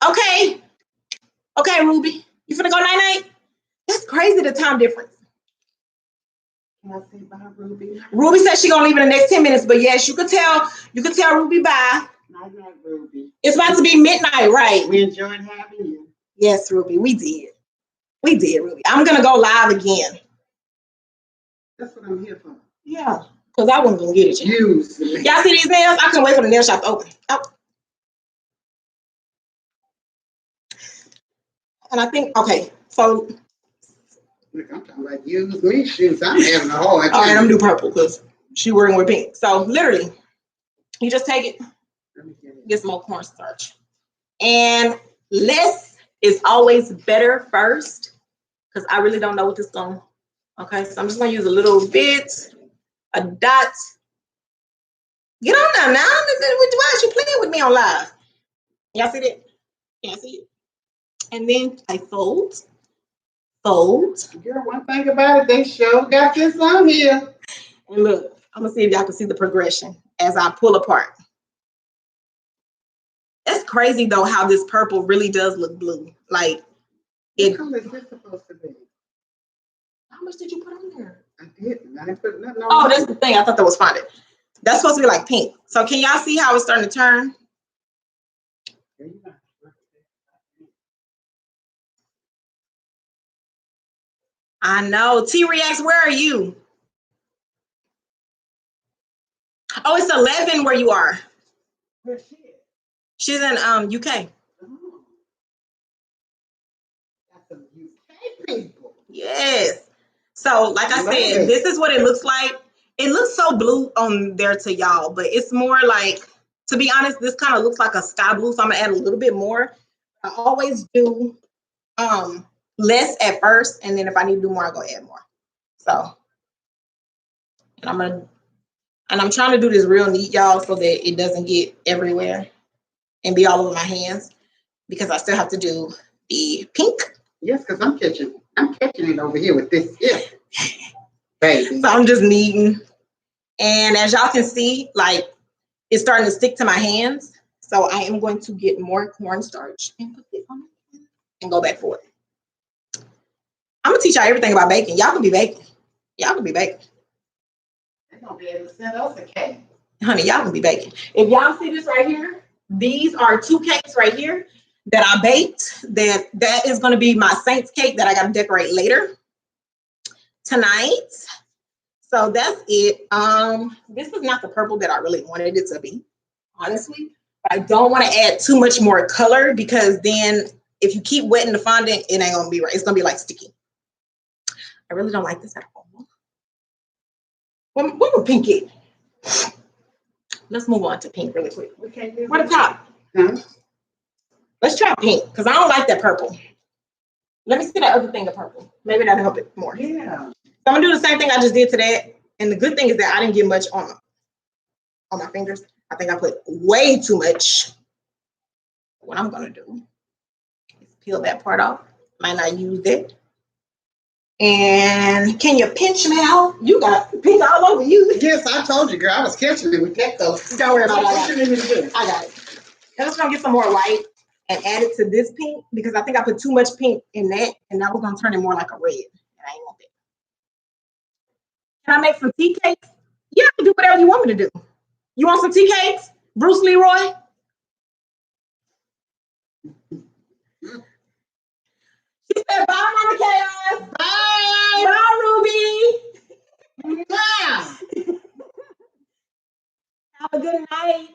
Okay, Ruby, you finna go night-night? That's crazy, the time difference.
Can I say bye, Ruby?
Ruby said she gonna leave in the next 10 minutes, but yes, you could tell Ruby bye.
Night, night, Ruby.
It's about to be midnight, right?
We enjoyed having you.
Yes, Ruby, we did. We did, Ruby. I'm gonna go live again.
That's what I'm here for.
Yeah, because I wasn't gonna get it.
Use.
Y'all see these nails? I couldn't wait for the nail shop to open. Oh. And I think, okay, so.
Look, I'm talking about use me shoes. I'm having a hard time.
All right, I'm gonna do purple because she working with pink. So literally, you just take it, get some more cornstarch. And less is always better first because I really don't know what this is going to. Okay, so I'm just going to use a little bit, a dot. Get on now. Why is you playing with me on live? Y'all see that? Y'all see it? And then I fold.
Girl, one thing about it, they sure got this on here.
And look, I'm going to see if y'all can see the progression as I pull apart. That's crazy though how this purple really does look blue. Like
what color is this supposed to be?
How much did you put on there?
I didn't. I didn't put nothing on.
Oh, that's the thing. I thought that was fondant. That's supposed to be like pink. So can y'all see how it's starting to turn? I know. T-Rex, where are you? Oh, it's 11 where you are.
Where's she at?
She's in UK.
Oh. That's some UK people.
Yes. So like I said, this is what it looks like. It looks so blue on there to y'all, but it's more like, to be honest, this kind of looks like a sky blue. So I'm gonna add a little bit more. I always do less at first, and then if I need to do more, I'll go add more. So, and I'm trying to do this real neat, y'all, so that it doesn't get everywhere and be all over my hands, because I still have to do the pink.
Yes, because I'm catching it over here with this. Yeah. Baby.
So I'm just kneading. And as y'all can see, like, it's starting to stick to my hands. So I am going to get more cornstarch and put it on it and go back for it. I'm gonna teach y'all everything about baking. Y'all can be baking. Y'all can be baking.
They're gonna be able to send us a cake.
Honey, y'all can be baking. If y'all see this right here, these are 2 cakes right here that I baked. That is gonna be my Saints cake that I gotta decorate later tonight. So that's it. This is not the purple that I really wanted it to be, honestly. But I don't want to add too much more color, because then if you keep wetting the fondant, it ain't gonna be right. It's gonna be like sticky. I really don't like this at all. What would pink get? Let's move on to pink really quick. Where the top?
Huh?
Let's try pink, because I don't like that purple. Let me see that other thing of purple. Maybe that'll help it more.
Yeah.
So I'm gonna do the same thing I just did to that. And the good thing is that I didn't get much on my fingers. I think I put way too much. What I'm gonna do is peel that part off. Might not use it. And can you pinch me out? You got pink all over you.
Yes, I told you, girl. I was catching it with that though.
Don't worry about
What
it.
you need me to do?
I got it. I'm just gonna get some more white and add it to this pink, because I think I put too much pink in that, and that was gonna turn it more like a red. And I ain't want that. Can I make some tea cakes? Yeah, I can do whatever you want me to do. You want some tea cakes, Bruce Leroy? She said, bye, Mama Chaos.
Bye.
Bye, Ruby.
Bye.
Have a good night.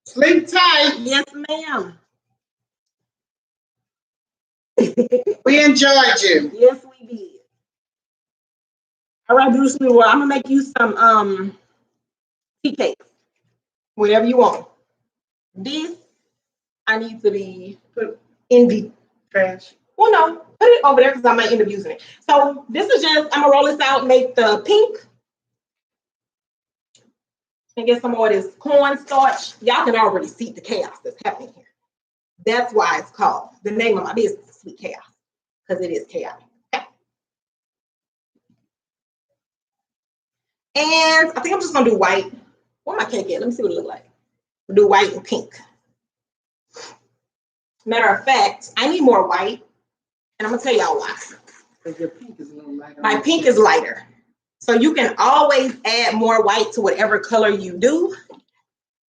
Sleep tight.
Yes, ma'am.
We enjoyed you.
Yes, we did. All right, Bruce Leroy, I'm gonna make you some tea cakes. Whatever you want. This I need to be put in the
Trash.
Well, no, put it over there because I might end up using it. So this is just, I'm gonna roll this out, make the pink, and get some more of this cornstarch. Y'all can already see the chaos that's happening here. That's why it's called, the name of my business is Sweet Chaos, because it is chaotic. Okay. And I think I'm just gonna do white. Where my cake at? Let me see what it looks like. We'll do white and pink. Matter of fact, I need more white, and I'm gonna tell y'all why.
Your pink is a little lighter.
My pink is lighter. So you can always add more white to whatever color you do.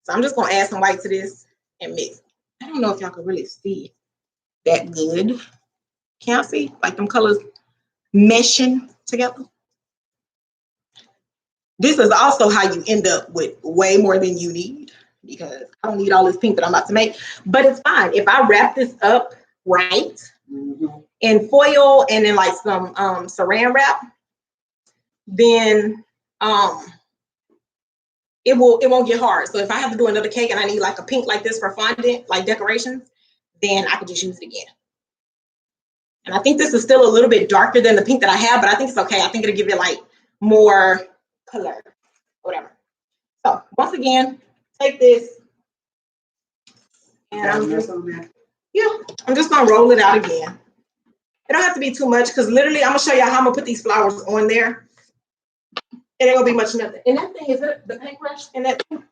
So I'm just gonna add some white to this and mix. I don't know if y'all can really see that good. Can't see? Like them colors meshing together. This is also how you end up with way more than you need, because I don't need all this pink that I'm about to make, but it's fine. If I wrap this up right in foil and then like some saran wrap, then it won't get hard. So if I have to do another cake and I need like a pink like this for fondant, like decorations, then I could just use it again. And I think this is still a little bit darker than the pink that I have, but I think it's okay. I think it'll give it like more color, whatever. So once again, take this and I'm just gonna roll it out again. It don't have to be too much because literally I'm gonna show y'all how I'm gonna put these flowers on there. It ain't gonna be much nothing. And that thing, is it the paintbrush in that thing?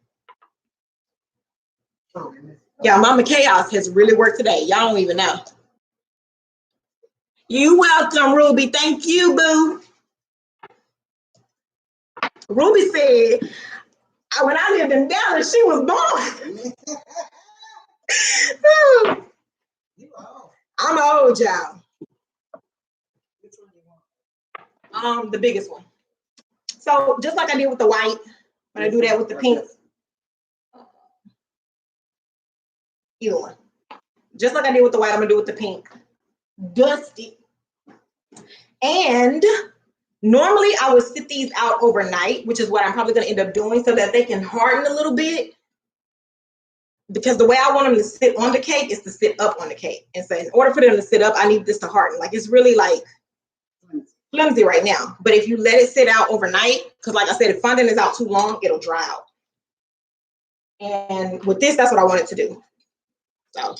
Yeah, Mama Chaos has really worked today. Y'all don't even know. You welcome, Ruby. Thank you, boo. Ruby said, when I lived in Dallas, she was born. I'm old, y'all. The biggest one. So just like I did with the white, when I do that with the pink, either one. Just like I did with the white, I'm gonna do with the pink. Dust it. And normally I would sit these out overnight, which is what I'm probably gonna end up doing so that they can harden a little bit. Because the way I want them to sit on the cake is to sit up on the cake. And so in order for them to sit up, I need this to harden. Like it's really like flimsy right now. But if you let it sit out overnight, because like I said, if fondant is out too long, it'll dry out. And with this, that's what I wanted to do. So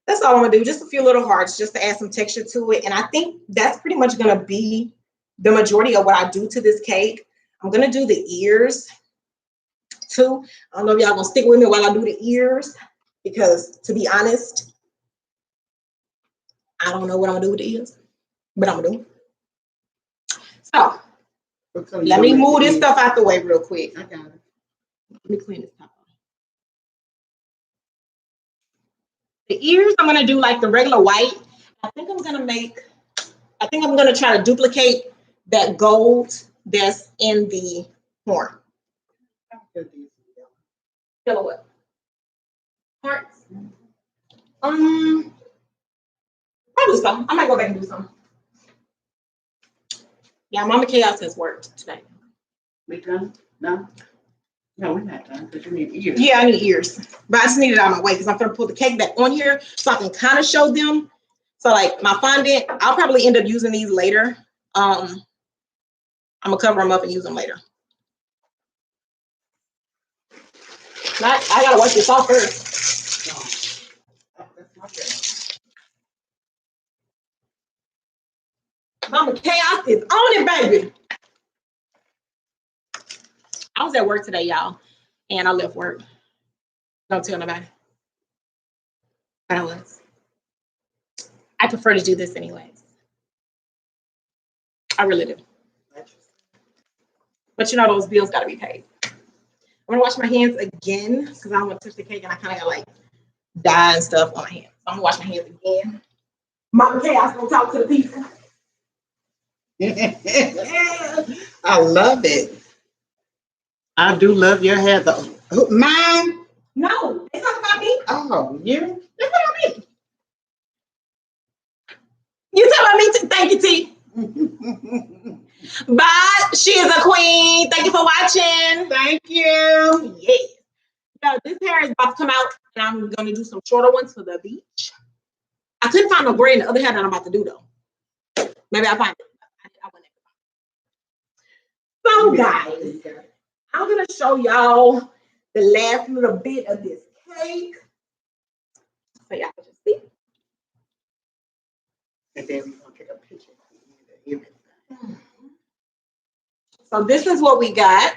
that's all I'm gonna do. Just a few little hearts just to add some texture to it. And I think that's pretty much gonna be the majority of what I do to this cake. I'm gonna do the ears too. I don't know if y'all gonna stick with me while I do the ears, because to be honest, I don't know what I'm gonna do with the ears, but I'm gonna do it. So let me move this stuff out the way real quick. I got it. Let me clean this top off. The ears, I'm gonna do like the regular white. I think I'm gonna try to duplicate that gold that's in the horn. Yellow what? Hearts? Probably so. I might go back and do some. Yeah, Mama Chaos has worked today.
We done? No? No, we're not done because you need ears.
Yeah, I need ears. But I just need it out of my way because I'm gonna put the cake back on here so I can kind of show them. So like my fondant, I'll probably end up using these later. I'm gonna cover them up and use them later. I gotta wash this off first. Mama Chaos is on it, baby. I was at work today, y'all, and I left work. Don't tell nobody. But I was. I prefer to do this anyways. I really do. But you know, those bills gotta be paid. I'm gonna wash my hands again because I don't want to touch the cake and I kind of got like dye and stuff on my hands. So I'm gonna wash my hands again. Mama Chaos gonna talk to the people.
I love it. I do love your hair though. Mine?
No, it's not about me.
Oh, you?
It's not about me. You telling me to thank you, T. But she is a queen. Thank you for watching.
Thank you.
Yes. So this hair is about to come out, and I'm gonna do some shorter ones for the beach. I couldn't find no gray in the other hair that I'm about to do though. Maybe I'll find it. So guys, I'm gonna show y'all the last little bit of this cake. So y'all can just see.
And then we're gonna take a picture of everything.
So this is what we got.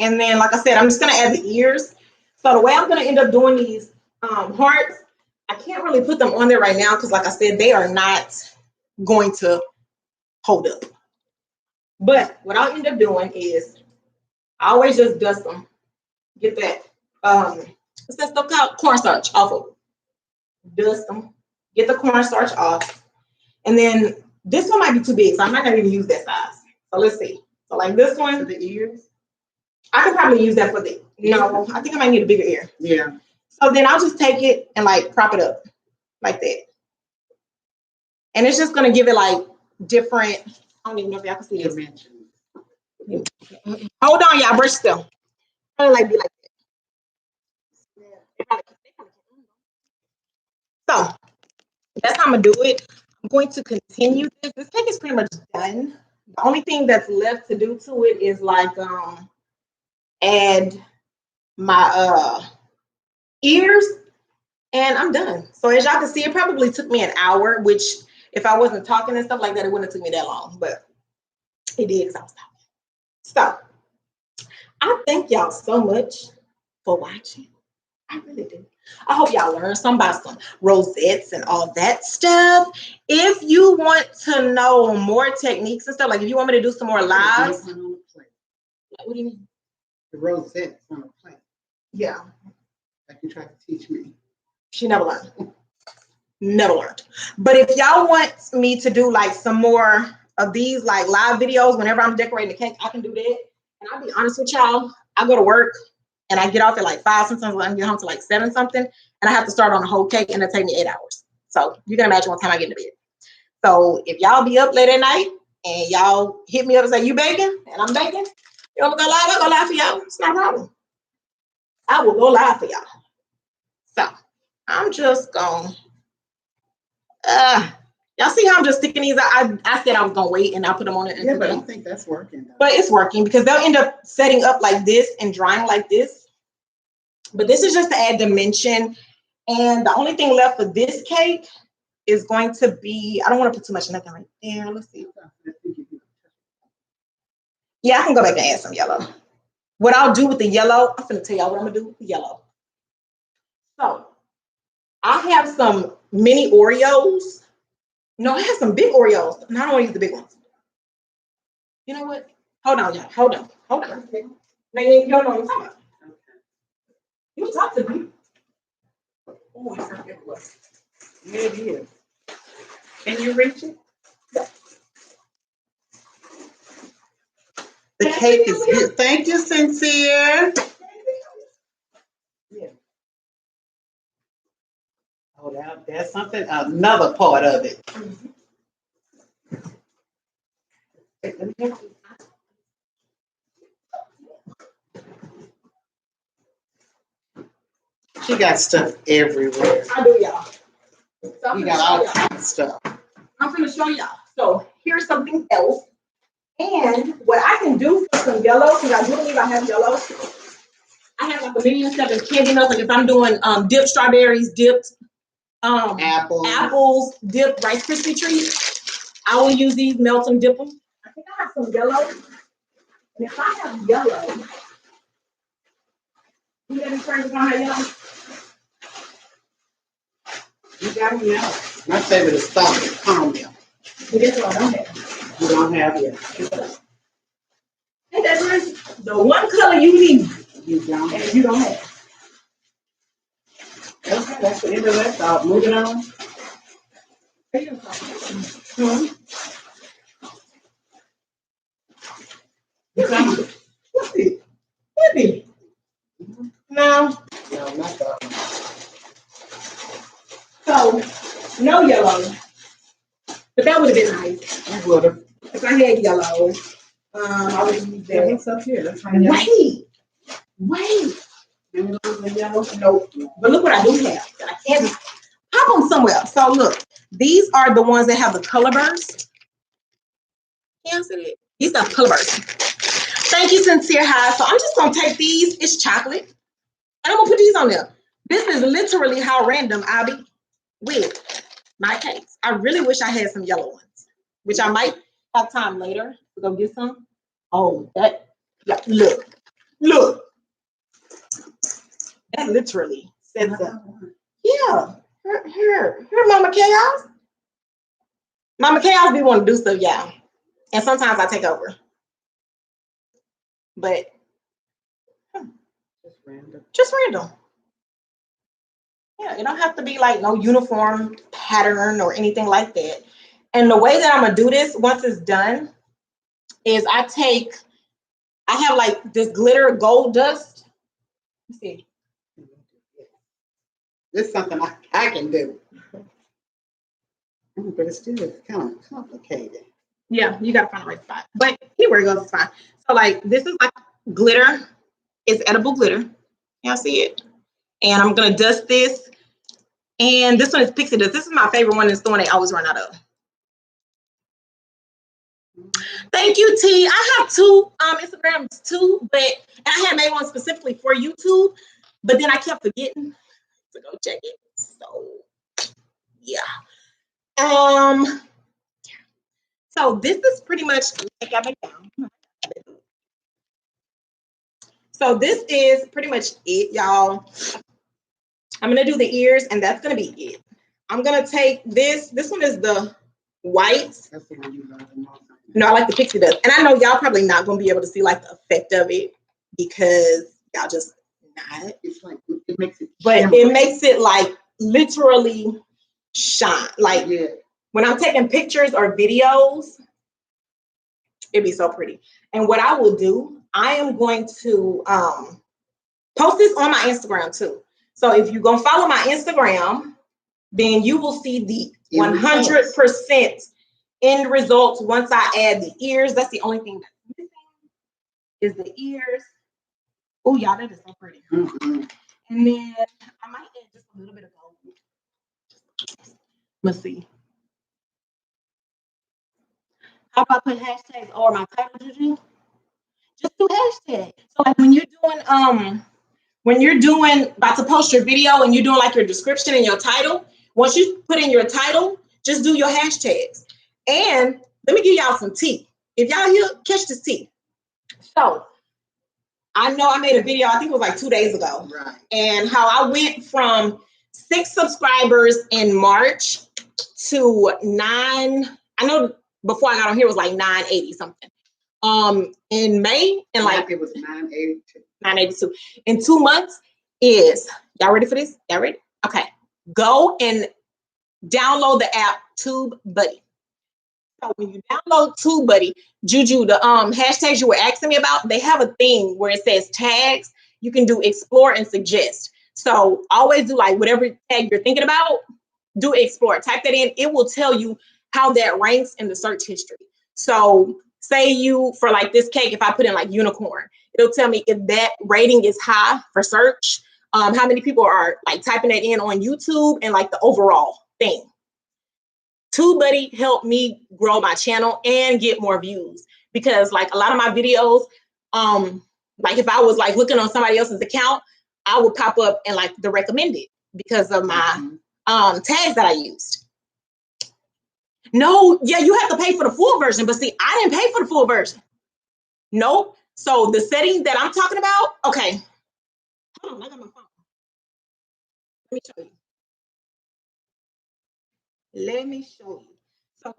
And then, like I said, I'm just gonna add the ears. So the way I'm gonna end up doing these hearts, I can't really put them on there right now because, like I said, they are not going to hold up. But what I'll end up doing is I always just dust them. Get that what's that stuff called? Cornstarch off of them. Dust them. Get the cornstarch off. And then this one might be too big, so I'm not gonna even use that size. So let's see. So like this one,
For the ears?
I could probably use that for the no, I think I might need a bigger ear.
Yeah.
So then I'll just take it and like prop it up like that. And it's just gonna give it like different, I don't even know if y'all can see this.
Dimensions.
Hold on, y'all, brush still. Probably like be like that. So that's how I'm gonna do it. I'm going to continue this. This cake is pretty much done. The only thing that's left to do to it is like add my ears, and I'm done. So as y'all can see, it probably took me an hour, which if I wasn't talking and stuff like that, it wouldn't have took me that long, but it did because I was talking. So I thank y'all so much for watching. I really do. I hope y'all learned something about some rosettes and all that stuff. If you want to know more techniques and stuff, like if you want me to do some more lives.
On the plate.
What do you mean?
The rosettes on the plate.
Yeah.
Like you tried to teach me.
She never learned. Never learned. But if y'all want me to do like some more of these like live videos whenever I'm decorating the cake, I can do that. And I'll be honest with y'all, I go to work and I get off at like 5, sometimes I get home to like 7 something, and I have to start on the whole cake, and it'll take me 8 hours. So you can imagine what time I get to bed. So if y'all be up late at night and y'all hit me up and say, you baking? And I'm baking, you want me to go live? I'll go live for y'all. It's no problem. I will go live for y'all. So I'm just going y'all see how I'm just sticking these out? I said I was gonna wait and I'll put them on it.
Yeah, but I don't think that's working though.
But it's working because they'll end up setting up like this and drying like this. But this is just to add dimension. And the only thing left for this cake is going to be, I don't want to put too much nothing right there. Let's see. Yeah, I can go back and add some yellow. What I'll do with the yellow, I'm gonna tell y'all what I'm gonna do with the yellow. So I have some mini Oreos. No, I have some big Oreos. And I don't want to use the big ones. You know what? Hold on, y'all. Hold on. Hold on. Now you don't know what I'm talking about. You talk to me. Oh, it's not everywhere.
Yeah, it is. Can you reach it? The cake is good. Thank you, Sincere. Yeah. Oh, that's something, another part of it. She got stuff everywhere.
I do, y'all. So
You got all kinds of stuff.
I'm going to show y'all. So here's something else. And what I can do for some yellow, because I do believe I have yellow. I have like a million stuff in candy nuts. Like if I'm doing dipped strawberries, dipped apples, dipped Rice Krispie treats, I will use these, melt them, dip them. I think I have some yellow. And if I have yellow, you got any friends that don't have yellow?
You got them now. My favorite is salted caramel.
But guess what I don't have?
You don't have it.
Ain't that nice? The one color you need,
You don't.
and you don't have.
Okay, that's the end of that thought. Moving on.
What's it? No.
No, not that one.
So, no yellow. But that would have been nice.
You would have.
If I had yellow, I would use
Yeah,
that.
what's up here? That's right.
Wait.
The yellow.
Nope. But look what I do have that I can't pop them somewhere. So look, These are the ones that have the color burst. Can you see it? These are color burst. Thank you, Sincere High. So I'm just gonna take these. It's chocolate, and I'm gonna put these on there. This is literally how random I'll be with my cakes. I really wish I had some yellow ones, which I might have time later to go get some. Oh, that, yeah, look. That literally says that. Yeah, here, Mama Chaos. Mama Chaos be wanting to do stuff, y'all. And sometimes I take over. But just random. Yeah, it don't have to be like no uniform pattern or anything like that. And the way that I'm gonna do this once it's done is I have like this glitter gold dust. Let's see.
This is something I can do. But it's still kind of complicated.
Yeah, you gotta find the right spot. But anywhere it goes, it's fine. So like this is like glitter. It's edible glitter. Y'all see it? And I'm gonna dust this. And this one is pixie dust. This is my favorite one in the store. They always run out of. Thank you, T. I have two Instagrams too, but I had made one specifically for YouTube, but then I kept forgetting to go check it. So yeah. So this is pretty much take that back down. So this is pretty much it, y'all. I'm gonna do the ears, and that's gonna be it. I'm gonna take this. This one is the white.
That's the one you love the most.
No, I like the pixie dust. And I know y'all probably not gonna be able to see like the effect of it because y'all just not.
It's like it makes it.
But it makes it like literally shine. Like when I'm taking pictures or videos, it'd be so pretty. And what I will do, I am going to post this on my Instagram too. So if you're gonna follow my Instagram, then you will see the 100% end results once I add the ears. That's the only thing that's missing is the ears. Oh, y'all, that is so pretty.
Mm-hmm.
And then I might add just a little bit of gold. Let's see. How about put hashtags over my title, Juju? Just do hashtags. So like when you're doing about to post your video and you're doing like your description and your title, once you put in your title, just do your hashtags. And let me give y'all some tea. If y'all here, catch this tea. So I know I made a video, I think it was like 2 days ago,
right? And
how I went from 6 subscribers in March to 9. I know before I got on here it was like 980 something. In May, and like
it was 982.
982. In 2 months is, y'all ready for this? Y'all ready? Okay. Go and download the app TubeBuddy. So when you download TubeBuddy, Juju, the hashtags you were asking me about, they have a thing where it says tags. You can do explore and suggest. So always do like whatever tag you're thinking about, do explore. Type that in. It will tell you how that ranks in the search history. So say you, for like this cake, if I put in like unicorn, it'll tell me if that rating is high for search, how many people are like typing that in on YouTube, and like the overall thing. TubeBuddy helped me grow my channel and get more views, because like a lot of my videos, like if I was like looking on somebody else's account, I would pop up and like the recommended because of my tags that I used. No, yeah, you have to pay for the full version, but see, I didn't pay for the full version. Nope. So the setting that I'm talking about, okay. Hold on, I got my phone. Let me show you. Let me show you. So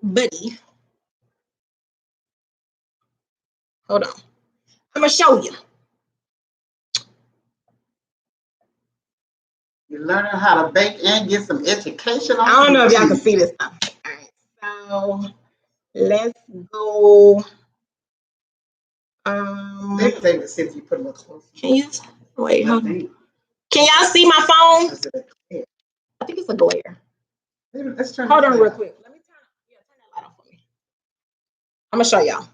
TubeBuddy. Hold on. I'm gonna show you.
You're learning how to bake and get some education on.
I don't know if y'all can see this stuff. All right, so let's go.
Maybe they would see if you put a little closer.
Can you wait? Hold on. Can y'all see my phone? I think it's a glare.
Let's turn.
Hold on real quick. Let me turn that light on for me. I'm gonna show y'all.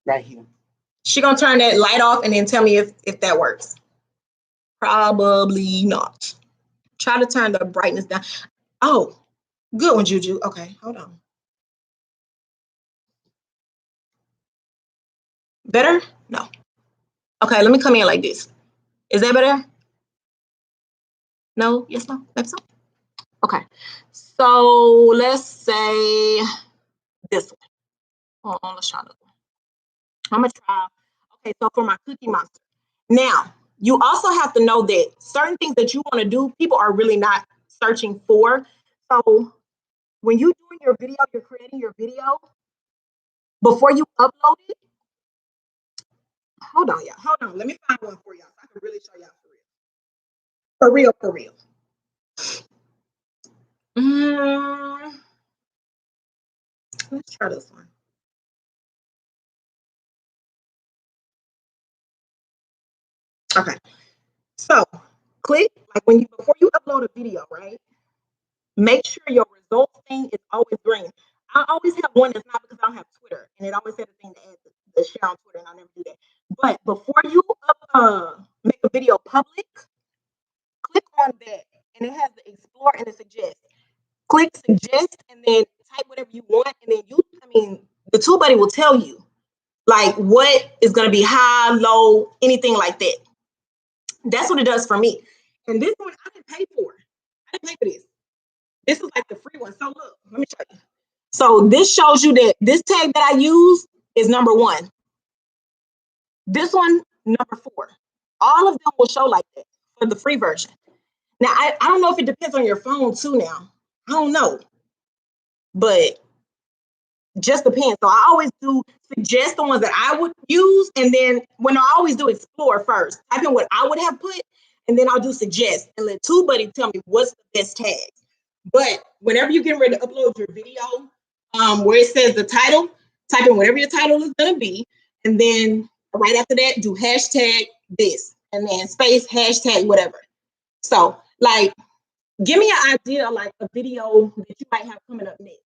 Right here.
She gonna turn that light off and then tell me if that works. Probably not. Try to turn the brightness down. Oh, good one, Juju. Okay, hold on. Better? No. Okay, let me come in like this. Is that better? No? Yes, no? Maybe so? Okay. So let's say this one. Hold on, let's try this one. I'm gonna try. Okay, so for my Cookie Monster. Now, you also have to know that certain things that you want to do, people are really not searching for. So when you're doing your video, you're creating your video, before you upload it, hold on, y'all. Hold on. Let me find one for y'all so I can really show y'all for real. For real, for real. Let's try this one. Okay. So click, like when you, before you upload a video, right? Make sure your results thing is always green. I always have one that's not, because I don't have Twitter, and it always has a thing to add the share on Twitter, and I never do that. But before you make a video public, click on that, and it has the explore and the suggest. Click suggest, and then type whatever you want, and then the TubeBuddy will tell you like what is going to be high, low, anything like that. That's what it does for me. And this one I didn't pay for. I didn't pay for this. This is like the free one. So look, let me show you. So this shows you that this tag that I use is number 1. This one, number 4. All of them will show like that for the free version. Now, I don't know if it depends on your phone too now. I don't know. But just depends. So I always do suggest the ones that I would use. And then when I always do explore first, type in what I would have put, and then I'll do suggest and let TubeBuddy tell me what's the best tag. But whenever you're getting ready to upload your video, where it says the title, type in whatever your title is going to be. And then right after that, do hashtag this, and then space, hashtag, whatever. So like, give me an idea, like a video that you might have coming up next.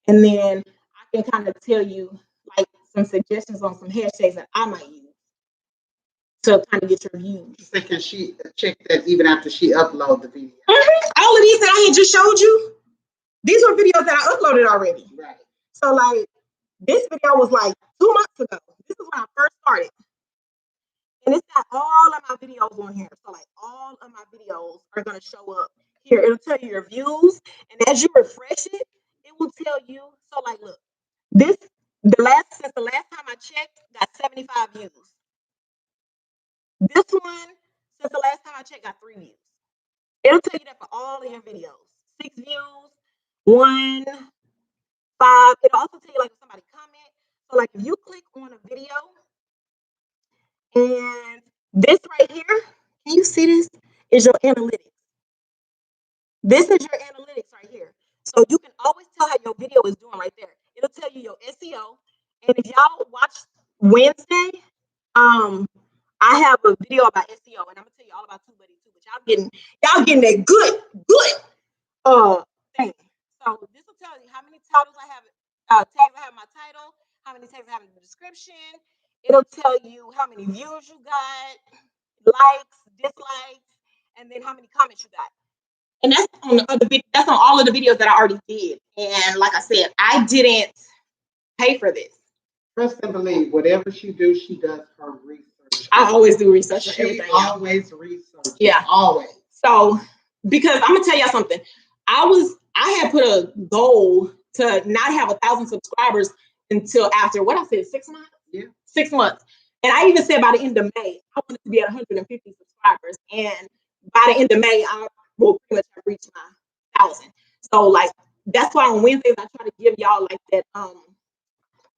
And then I can kind of tell you like some suggestions on some hashtags that I might use to kind of get your views.
So can she check that even after she upload the video?
All of these that I had just showed you, these were videos that I uploaded already.
Right.
So like this video was like 2 months ago. This is when I first started. And it's got all of my videos on here. So like all of my videos are gonna show up here. It'll tell you your views. And as you refresh it, it will tell you. So like look, since the last time I checked, got 75 views. This one, since the last time I checked, got 3 views. It'll tell you that for all of your videos. 6 views, 1, 5. It'll also tell you like if somebody comment. So like if you click on a video, and this right here, can you see this? Is your analytics. This is your analytics right here. So you can always tell how your video is doing right there. It'll tell you your SEO. And if y'all watch Wednesday, I have a video about SEO, and I'm gonna tell you all about TubeBuddy too. But y'all getting that good thing. So this will tell you how many titles I have, tags I have in my title, how many tags I have in the description. It'll tell you how many views you got, likes, dislikes, and then how many comments you got. And that's on all of the videos that I already did. And like I said, I didn't pay for this.
Trust and believe, whatever she do, she does her research.
I always do research on everything.
Always research.
Yeah,
always.
So because I'm gonna tell y'all something, I had put a goal to not have 1,000 subscribers until after what I said, 6 months.
Yeah,
6 months. And I even said by the end of May, I wanted to be at 150 subscribers. And by the end of May, I will pretty much have reached my 1,000. So like that's why on Wednesdays I try to give y'all like that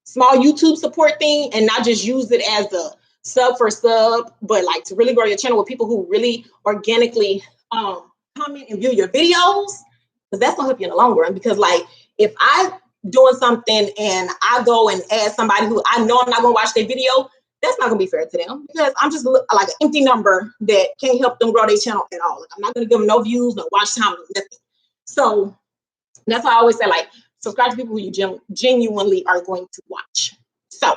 small YouTube support thing, and not just use it as a sub for sub, but like to really grow your channel with people who really organically comment and view your videos, because that's gonna help you in the long run. Because like if I doing something and I go and add somebody who I know I'm not gonna watch their video, that's not gonna be fair to them, because I'm just like an empty number that can't help them grow their channel at all. Like, I'm not gonna give them no views, no watch time, nothing. So that's why I always say, like, subscribe to people who you genuinely are going to watch. So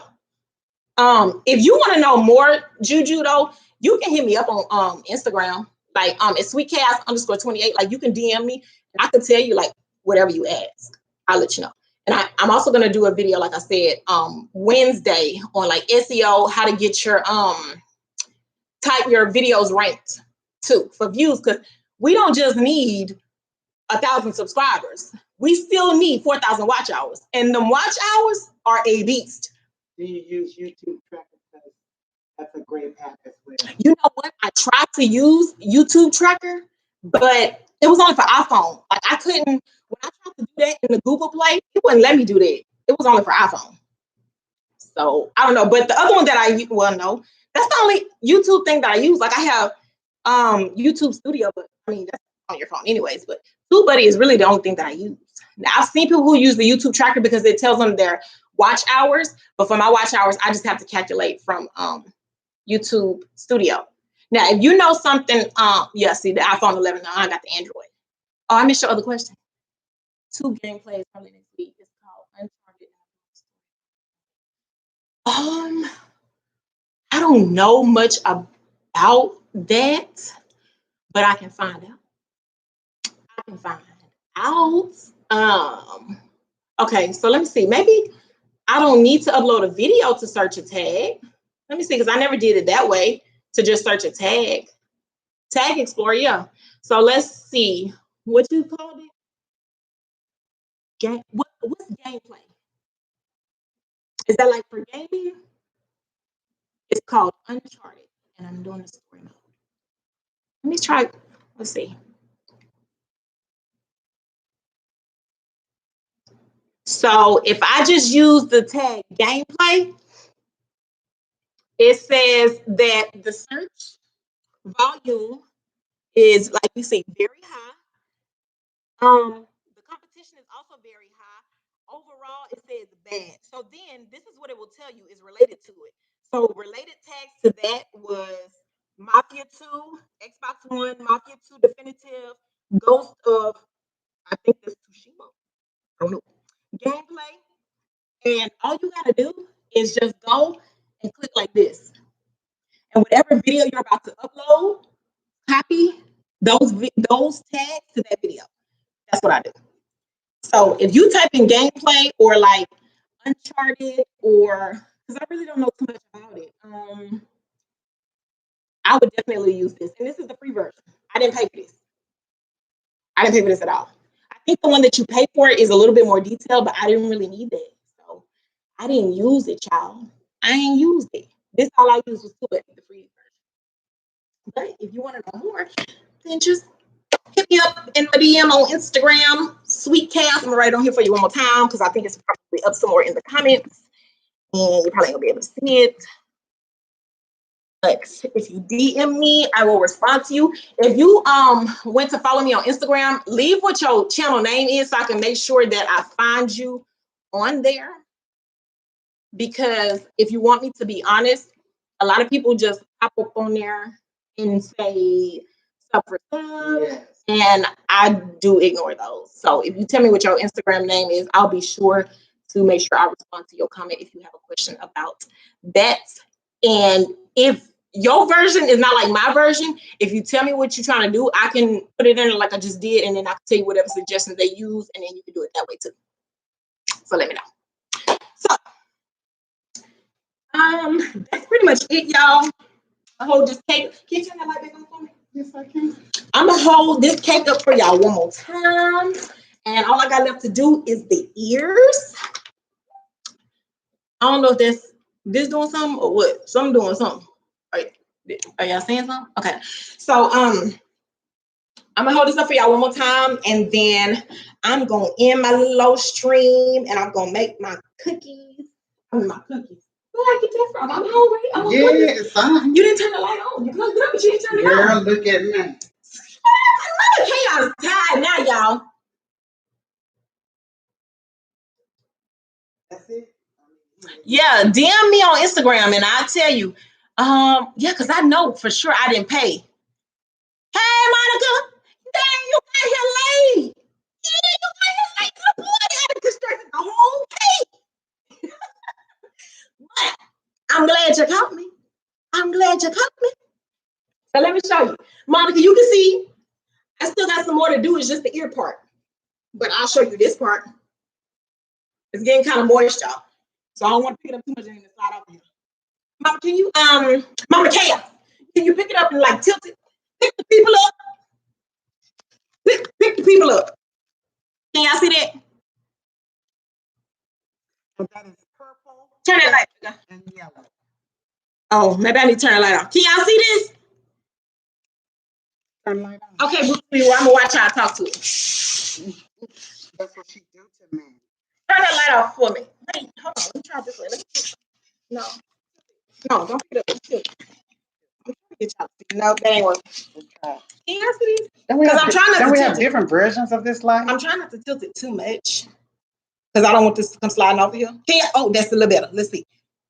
if you want to know more, Juju, though, you can hit me up on Instagram. Like it's sweetchaos_28. Like you can DM me and I can tell you like whatever you ask. I'll let you know. And I'm also gonna do a video, like I said, Wednesday on like SEO, how to get your type your videos ranked too for views, because we don't just need 1,000 subscribers. We still need 4,000 watch hours, and the watch hours are a beast.
Do you use YouTube Tracker? Because that's a great app as well.
You know what? I tried to use YouTube Tracker, but it was only for iPhone. Like I couldn't, when I tried to do that in the Google Play, it wouldn't let me do that. It was only for iPhone. So I don't know. But the other one that no, that's the only YouTube thing that I use. Like I have YouTube Studio, but I mean that's on your phone anyways. But TubeBuddy is really the only thing that I use. Now I've seen people who use the YouTube Tracker because it tells them their watch hours, but for my watch hours, I just have to calculate from YouTube Studio. Now, if you know something, yeah, see the iPhone 11. Now I got the Android. Oh, I missed your other question. 2 gameplays probably next week. It's called Uncharted. I don't know much about that, but I can find out. I can find out. Okay, so let me see. Maybe I don't need to upload a video to search a tag. Let me see, because I never did it that way to just search a tag. Tag Explorer, yeah. So let's see. What you called it? Game. What's gameplay? Is that like for gaming? It's called Uncharted, and I'm doing the story mode. Let me try. Let's see. So if I just use the tag gameplay, it says that the search volume is, like you say, very high. The competition is also very high. Overall, it says bad. So then this is what it will tell you is related to it. So related tags to that was Mafia 2, Xbox One, Mafia 2 Definitive, Ghost of, I think that's Tsushima. I don't know. Gameplay. And all you gotta do is just go and click like this. And whatever video you're about to upload, copy those tags to that video. That's what I do. So if you type in gameplay or like Uncharted, or because I really don't know too much about it, I would definitely use this. And this is the free version. I didn't pay for this. I didn't pay for this at all. I think the one that you pay for is a little bit more detailed, but I didn't really need that. So I didn't use it, y'all. I ain't used it. This all I used was the free version. But if you want to know more, then just hit me up in the DM on Instagram, Sweet Chaos. I'm gonna write it on here for you one more time because I think it's probably up somewhere in the comments, and you're probably gonna be able to see it. But if you DM me, I will respond to you. If you went to follow me on Instagram, leave what your channel name is so I can make sure that I find you on there. Because if you want me to be honest, a lot of people just pop up on there and say stuff for fun, and I do ignore those. So if you tell me what your Instagram name is, I'll be sure to make sure I respond to your comment if you have a question about that. And if your version is not like my version, if you tell me what you're trying to do, I can put it in like I just did, and then I can tell you whatever suggestions they use, and then you can do it that way too. So let me know. So that's pretty much it, y'all. I hold this cake. Can you turn that light back on for me?
Yes, I can.
I'm gonna hold this cake up for y'all one more time, and all I got left to do is the ears. I don't know if this doing something or what. Some doing something. Are y'all saying something? Okay. So I'm gonna hold this up for y'all one more time, and then I'm gonna end my little stream, and I'm gonna make my cookies. My cookies. Where I get that from? I'm hungry.
Yeah, it's fine.
You didn't turn the light on. You plugged it up, but you didn't turn it
Girl,
on.
look at me.
Chaos time now, y'all.
That's it.
Yeah, DM me on Instagram, and I'll tell you. Yeah, because I know for sure I didn't pay. Hey, Monica. Dang, you got here late. Yeah, you got here late. The boy had constructed the whole cake. But I'm glad you caught me. I'm glad you caught me. So let me show you. Monica, you can see I still got some more to do. It's just the ear part. But I'll show you this part. It's getting kind of moist, y'all. So I don't want to pick it up too much and then slide over here. Mama, can you, Mama Kaya, can you pick it up and like tilt it? Pick the people up. Pick the people up. Can y'all see that?
That is purple.
Turn that light on.
And yellow.
Oh, maybe I need to turn the light on. Can y'all see this?
Turn the light on.
Okay, I'm gonna watch y'all talk to it.
That's what she do to me.
Turn that light off for me. Wait, hold on. Let me try this way. No, don't pick it up. I'm trying to get y'all to see. No, that ain't working. Can y'all see this? Because I'm trying not to
Don't we
tilt
have
it.
different versions of this light?
I'm trying not to tilt it too much because I don't want this to come sliding over here. Oh, that's a little better. Let's see.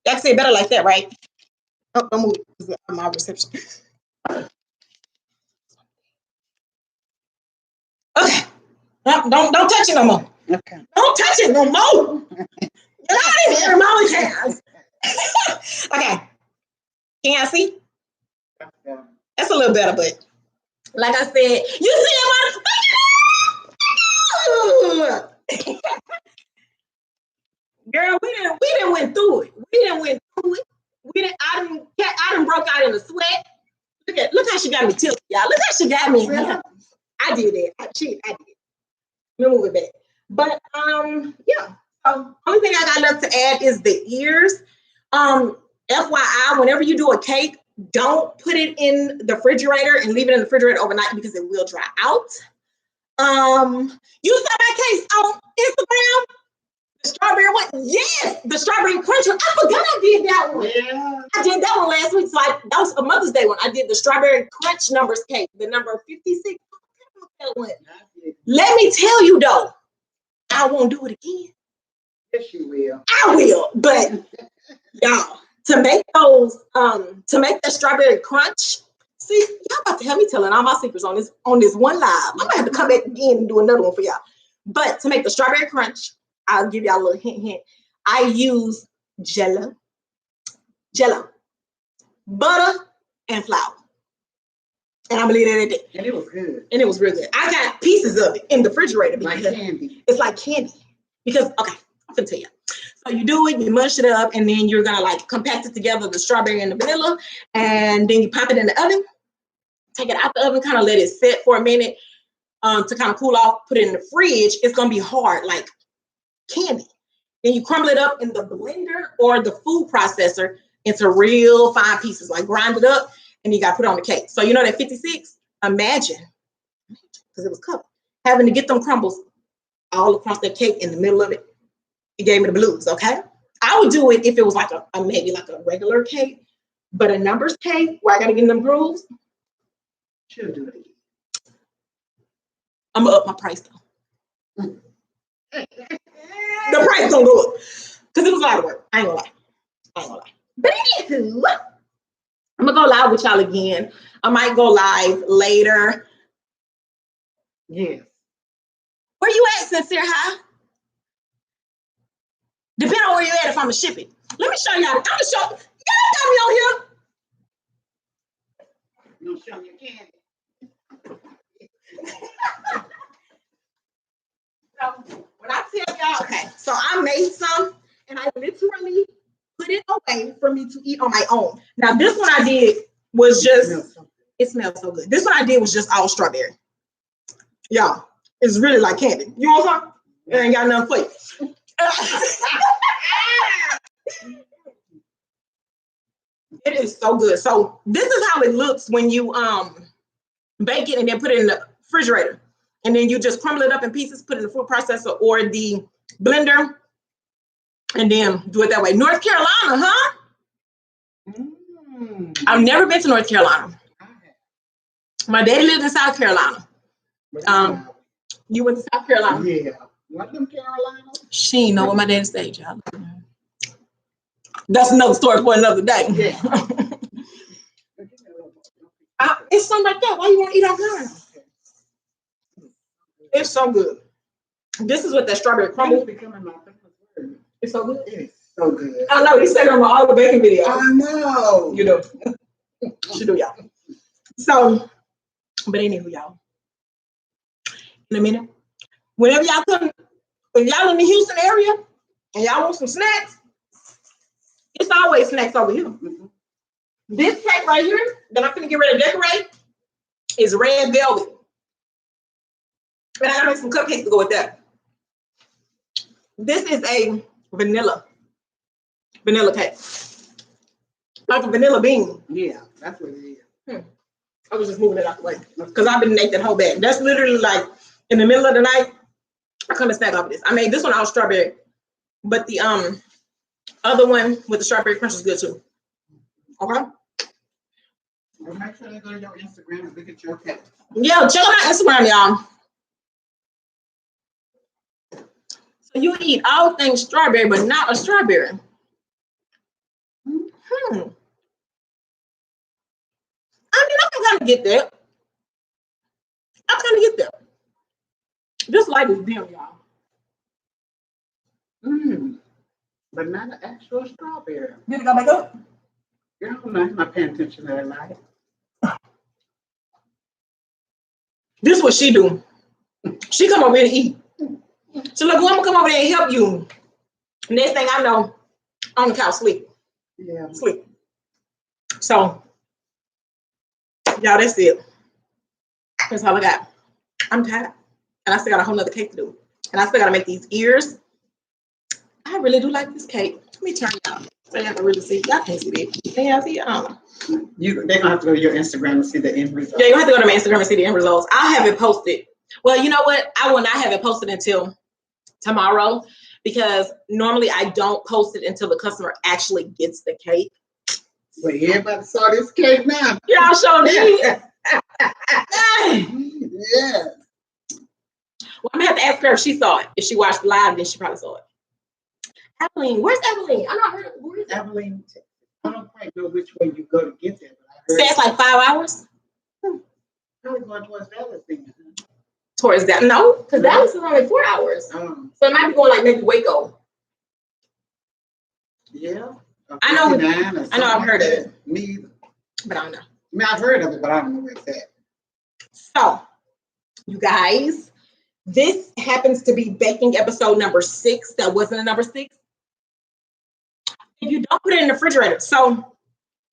That's it better like that, right? Oh, don't move. This is my reception. Okay. Don't touch it no more.
Okay.
Don't touch it no more. Get out of here, Mama Cass. Okay. Can y'all see? That's a little better, but like I said, you see it, girl, we didn't went through it. I didn't broke out in a sweat. Look how she got me tilted, y'all. Look how she got me. I did that. I did. Let me move it back. But yeah. So only thing I got left to add is the ears. FYI, whenever you do a cake, don't put it in the refrigerator and leave it in the refrigerator overnight because it will dry out. You saw my case on Instagram. The strawberry one, yes, the strawberry crunch one. I forgot I did that one. Yeah. I did that one last week. So that was a Mother's Day one. I did the strawberry crunch numbers cake, the number 56. That one. Let me tell you though, I won't do it again.
Yes, you will.
I will, but y'all, to make those, to make the strawberry crunch. See, y'all about to have me telling all my secrets on this one live. I'm gonna have to come back again and do another one for y'all. But to make the strawberry crunch, I'll give y'all a little hint. I use Jello, butter, and flour. And I'm gonna leave it at that.
And it was good.
And it was real good. I got pieces of it in the refrigerator.
Like candy.
It's like candy. Because, okay, I'm gonna tell you. So you do it, you mush it up, and then you're gonna like compact it together, the strawberry and the vanilla, and then you pop it in the oven. Take it out the oven, kind of let it set for a minute to kind of cool off, put it in the fridge. It's gonna be hard, like candy. Then you crumble it up in the blender or the food processor into real fine pieces, like grind it up, and you got to put it on the cake. So you know that 56, imagine, because it was covered, having to get them crumbles all across that cake in the middle of it. It gave me the blues, okay? I would do it if it was like a maybe like a regular cake, but a numbers cake where I got to get in them grooves,
She'll do it again.
I'm going to up my price though. The price gonna go up because it was a lot of work. I ain't gonna lie. But anywho, I'm gonna go live with y'all again. I might go live later.
Yes.
Where you at, Sincere High? Depending on where you at, if I'm gonna ship it. Let me show y'all. I'm gonna show. Y'all got me on here.
You gonna show me your candy?
So when I tell y'all, okay, so I made some and I literally put it away for me to eat on my own. Now this one I did was just, it smells so good. This one I did was just all strawberry. Y'all, it's really like candy. You know what I'm saying? It ain't got nothing for you. It is so good. So this is how it looks when you bake it and then put it in the refrigerator. And then you just crumble it up in pieces, put it in the food processor or the blender, and then do it that way. North Carolina, huh? I've never been to North Carolina. My daddy lived in South Carolina. You went to South Carolina?
Yeah. What them Carolina?
She ain't know what my daddy stayed, y'all. That's another story for another day.
Yeah.
It's something like that. Why you want to eat off mine? It's so good. This is what that strawberry crumble. It's so good.
It is so good.
I know. You said it on all the baking videos.
I know.
You do. She do, y'all. So, but anywho, y'all, in a minute, whenever y'all come, if y'all in the Houston area and y'all want some snacks, it's always snacks over here. This cake right here that I'm gonna get ready to decorate is red velvet. And I gotta make some cupcakes to go with that. This is a vanilla cake. Like a vanilla bean.
Yeah, that's what it is.
I was just moving it out the way because I've been making that whole bag. That's literally like in the middle of the night, I come and snack off of this. I made this one out of strawberry, but the other one with the strawberry crunch is good too. Okay.
Well, make sure they go to your Instagram and look at your cake.
Yeah, check out my Instagram, y'all. So you eat all things strawberry, but not a strawberry. I mean, I can kind of get that. Just like this deal, y'all.
But not an actual strawberry.
Did it go back up?
Yeah, I'm not paying attention to that night.
This is what she do. She come over here to eat. So look, I'm gonna come over there and help you. Next thing I know, on the couch sleep.
Yeah.
Sleep. So, y'all, that's it. That's all I got. I'm tired. And I still got a whole nother cake to do. And I still gotta make these ears. I really do like this cake. Let me turn y'all so y'all can really see. Y'all can't see it. Can y'all see it? I don't know.
They're gonna have to go to your Instagram and see the end result.
Yeah, you have to go to my Instagram and see the end results. I'll have it posted. Well, you know what? I will not have it posted until tomorrow because normally I don't post it until the customer actually gets the cake.
Well, everybody saw this cake now.
Y'all showed it.
Yeah.
Well, I'm gonna have to ask her if she saw it. If she watched live, then she probably saw it. Evelyn, where's Evelyn? I'm not heard of her.
Evelyn, I don't quite know which way you go to get there, but I heard.
Say it's like 5 hours.
Probably going towards Dallas then.
Towards that, no, because Dallas is only 4 hours. So it might be going like maybe Waco.
Yeah.
I know. I've heard of it.
Me either.
But I don't know.
I mean, I've heard of it, but I don't know where it's at.
So, you guys, this happens to be baking episode number 6. That wasn't a number 6. If you don't put it in the refrigerator, so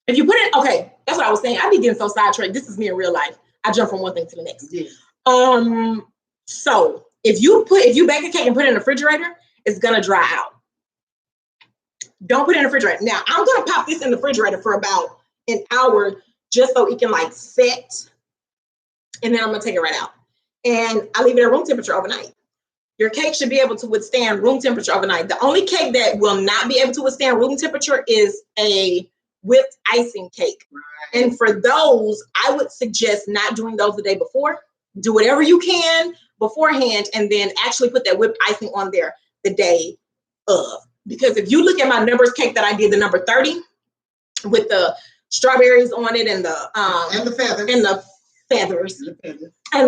if you put it, okay, that's what I was saying. I be getting so sidetracked. This is me in real life. I jump from one thing to the next.
Yeah.
So if you bake a cake and put it in the refrigerator, it's gonna dry out. Don't put it in the refrigerator. Now I'm gonna pop this in the refrigerator for about an hour just so it can like set, and then I'm gonna take it right out. And I leave it at room temperature overnight. Your cake should be able to withstand room temperature overnight. The only cake that will not be able to withstand room temperature is a whipped icing cake. Right. And for those, I would suggest not doing those the day before. Do whatever you can beforehand and then actually put that whipped icing on there the day of. Because if you look at my numbers cake that I did, the number 30 with the strawberries on it and the feathers and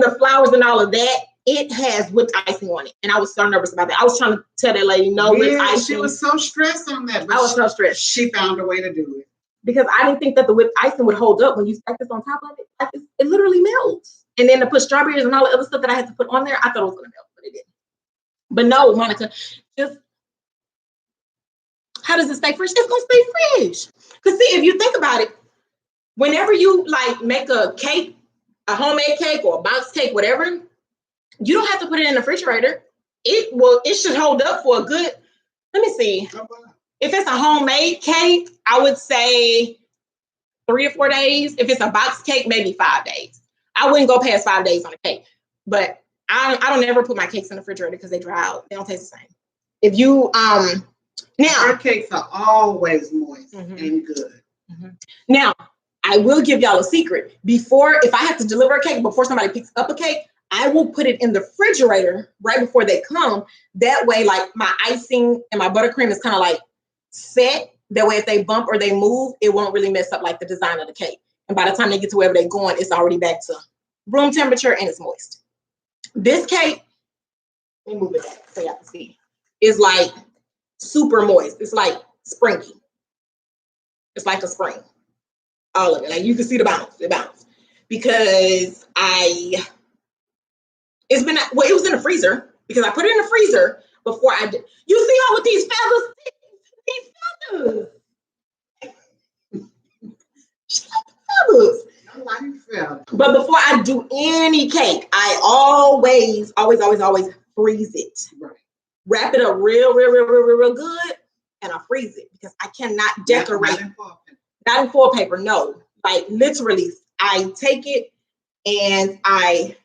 the flowers and all of that, it has whipped icing on it. And I was so nervous about that. I was trying to tell that lady, no whipped icing.
She was so stressed on that.
I was so stressed.
She found a way to do it.
Because I didn't think that the whipped icing would hold up when you stack this on top of it. Like it literally melts. And then to put strawberries and all the other stuff that I had to put on there, I thought it was gonna melt, but it didn't. But no, Monica, just how does it stay fresh? It's gonna stay fresh. Because see, if you think about it, whenever you like make a cake, a homemade cake or a box cake, whatever, you don't have to put it in the refrigerator. It should hold up for a good, let me see. If it's a homemade cake, I would say 3 or 4 days. If it's a box cake, maybe 5 days. I wouldn't go past 5 days on a cake. But I don't ever put my cakes in the refrigerator because they dry out. They don't taste the same. If you now
our cakes are always moist and good.
Now, I will give y'all a secret. If I have to deliver a cake, before somebody picks up a cake, I will put it in the refrigerator right before they come. That way, like my icing and my buttercream is kind of like set. That way, if they bump or they move, it won't really mess up like the design of the cake. And by the time they get to wherever they're going, it's already back to room temperature and it's moist. This cake, let me move it back so y'all can see, is like super moist. It's like springy. It's like a spring. All of it. Like you can see the bounce. because it was in the freezer because I put it in the freezer before I did. You see how with these feathers? Feathers. But before I do any cake, I always freeze it.
Right.
Wrap it up real good, and I freeze it because I cannot decorate. Not in foil paper, no. Like literally, I take it and I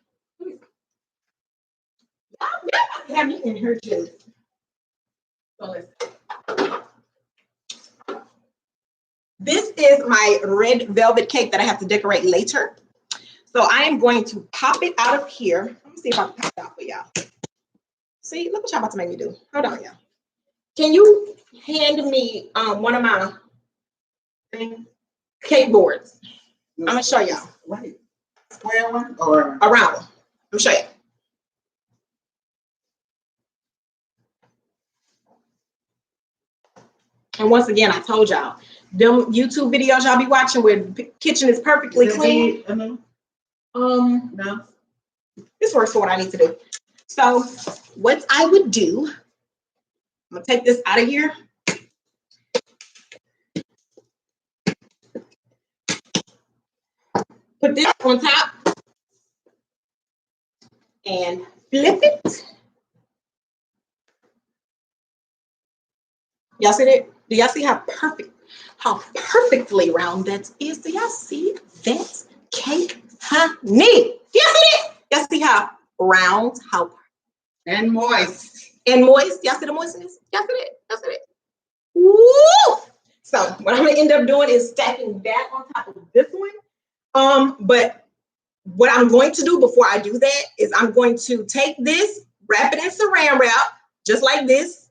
have me in her juice. So this is my red velvet cake that I have to decorate later. So I am going to pop it out of here. Let me see if I can pop it out for y'all. See, look what y'all about to make me do. Hold on, y'all. Can you hand me one of my cake boards? I'm gonna show y'all.
Right. Square one or
a round one? I'm show you. And once again, I told y'all, them YouTube videos y'all be watching where the kitchen is perfectly clean. No. This works for what I need to do. So what I would do, I'm gonna take this out of here. Put this on top and flip it. Y'all see that? Do y'all see how perfectly round that is? Do y'all see that cake, honey? Do y'all see that? Y'all see how round,
and moist.
And moist. Y'all see the moistness? Y'all see that? Y'all see that? Woo! So what I'm gonna end up doing is stacking that on top of this one. But what I'm going to do before I do that is I'm going to take this, wrap it in saran wrap, just like this,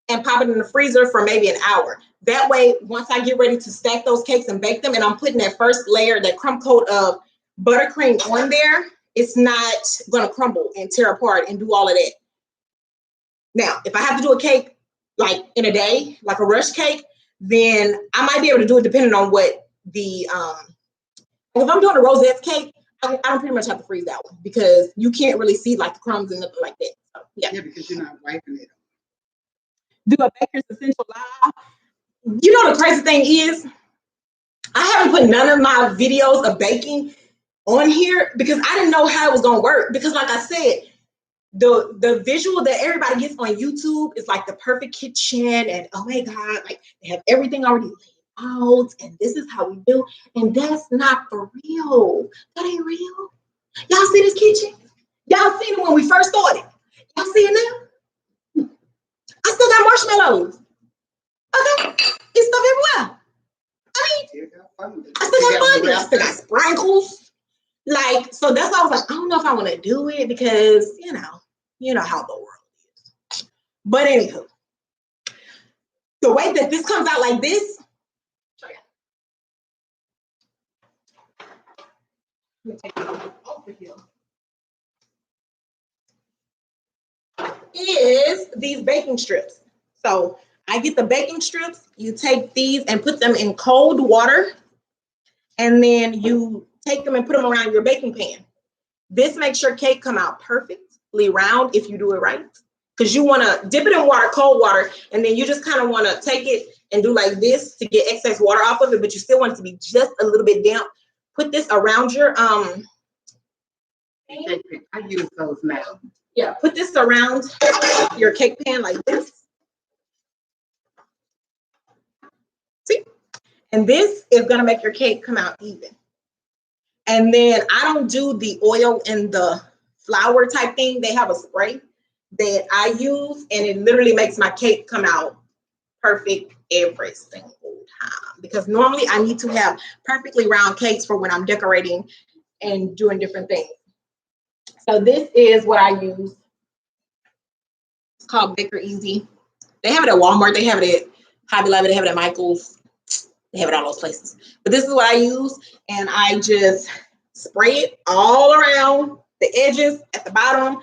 and pop it in the freezer for maybe an hour. That way, once I get ready to stack those cakes and bake them, and I'm putting that first layer, that crumb coat of buttercream on there, it's not gonna crumble and tear apart and do all of that. Now, if I have to do a cake like in a day, like a rush cake, then I might be able to do it depending on what the, if I'm doing a rosette cake, I don't pretty much have to freeze that one because you can't really see like the crumbs and nothing like that. So,
yeah, because you're not wiping it.
Do a Baker's Essential Live. You know the crazy thing is, I haven't put none of my videos of baking on here because I didn't know how it was gonna work. Because like I said, the visual that everybody gets on YouTube is like the perfect kitchen and oh my God, like they have everything already laid out and this is how we do. And that's not for real. That ain't real. Y'all see this kitchen? Y'all seen it when we first started. Y'all see it now? I still got marshmallows. Okay, it's stuff everywhere. I mean, I still got fun. I still got sprinkles. Like, so that's why I was like, I don't know if I want to do it because, you know how the world is. But anywho, the way that this comes out like this, let me take it over here, is these baking strips. So I get the baking strips, you take these and put them in cold water, and then you take them and put them around your baking pan. This makes your cake come out perfectly round if you do it right. Because you want to dip it in water, cold water, and then you just kind of want to take it and do like this to get excess water off of it, but you still want it to be just a little bit damp. Put this around your
I use those now.
Yeah, put this around your cake pan like this. See? And this is gonna make your cake come out even. And then I don't do the oil and the flour type thing. They have a spray that I use, and it literally makes my cake come out perfect every single time. Because normally I need to have perfectly round cakes for when I'm decorating and doing different things. So this is what I use. It's called Baker Easy. They have it at Walmart. They have it at Hobby Lobby. They have it at Michael's. They have it all those places. But this is what I use, and I just spray it all around the edges at the bottom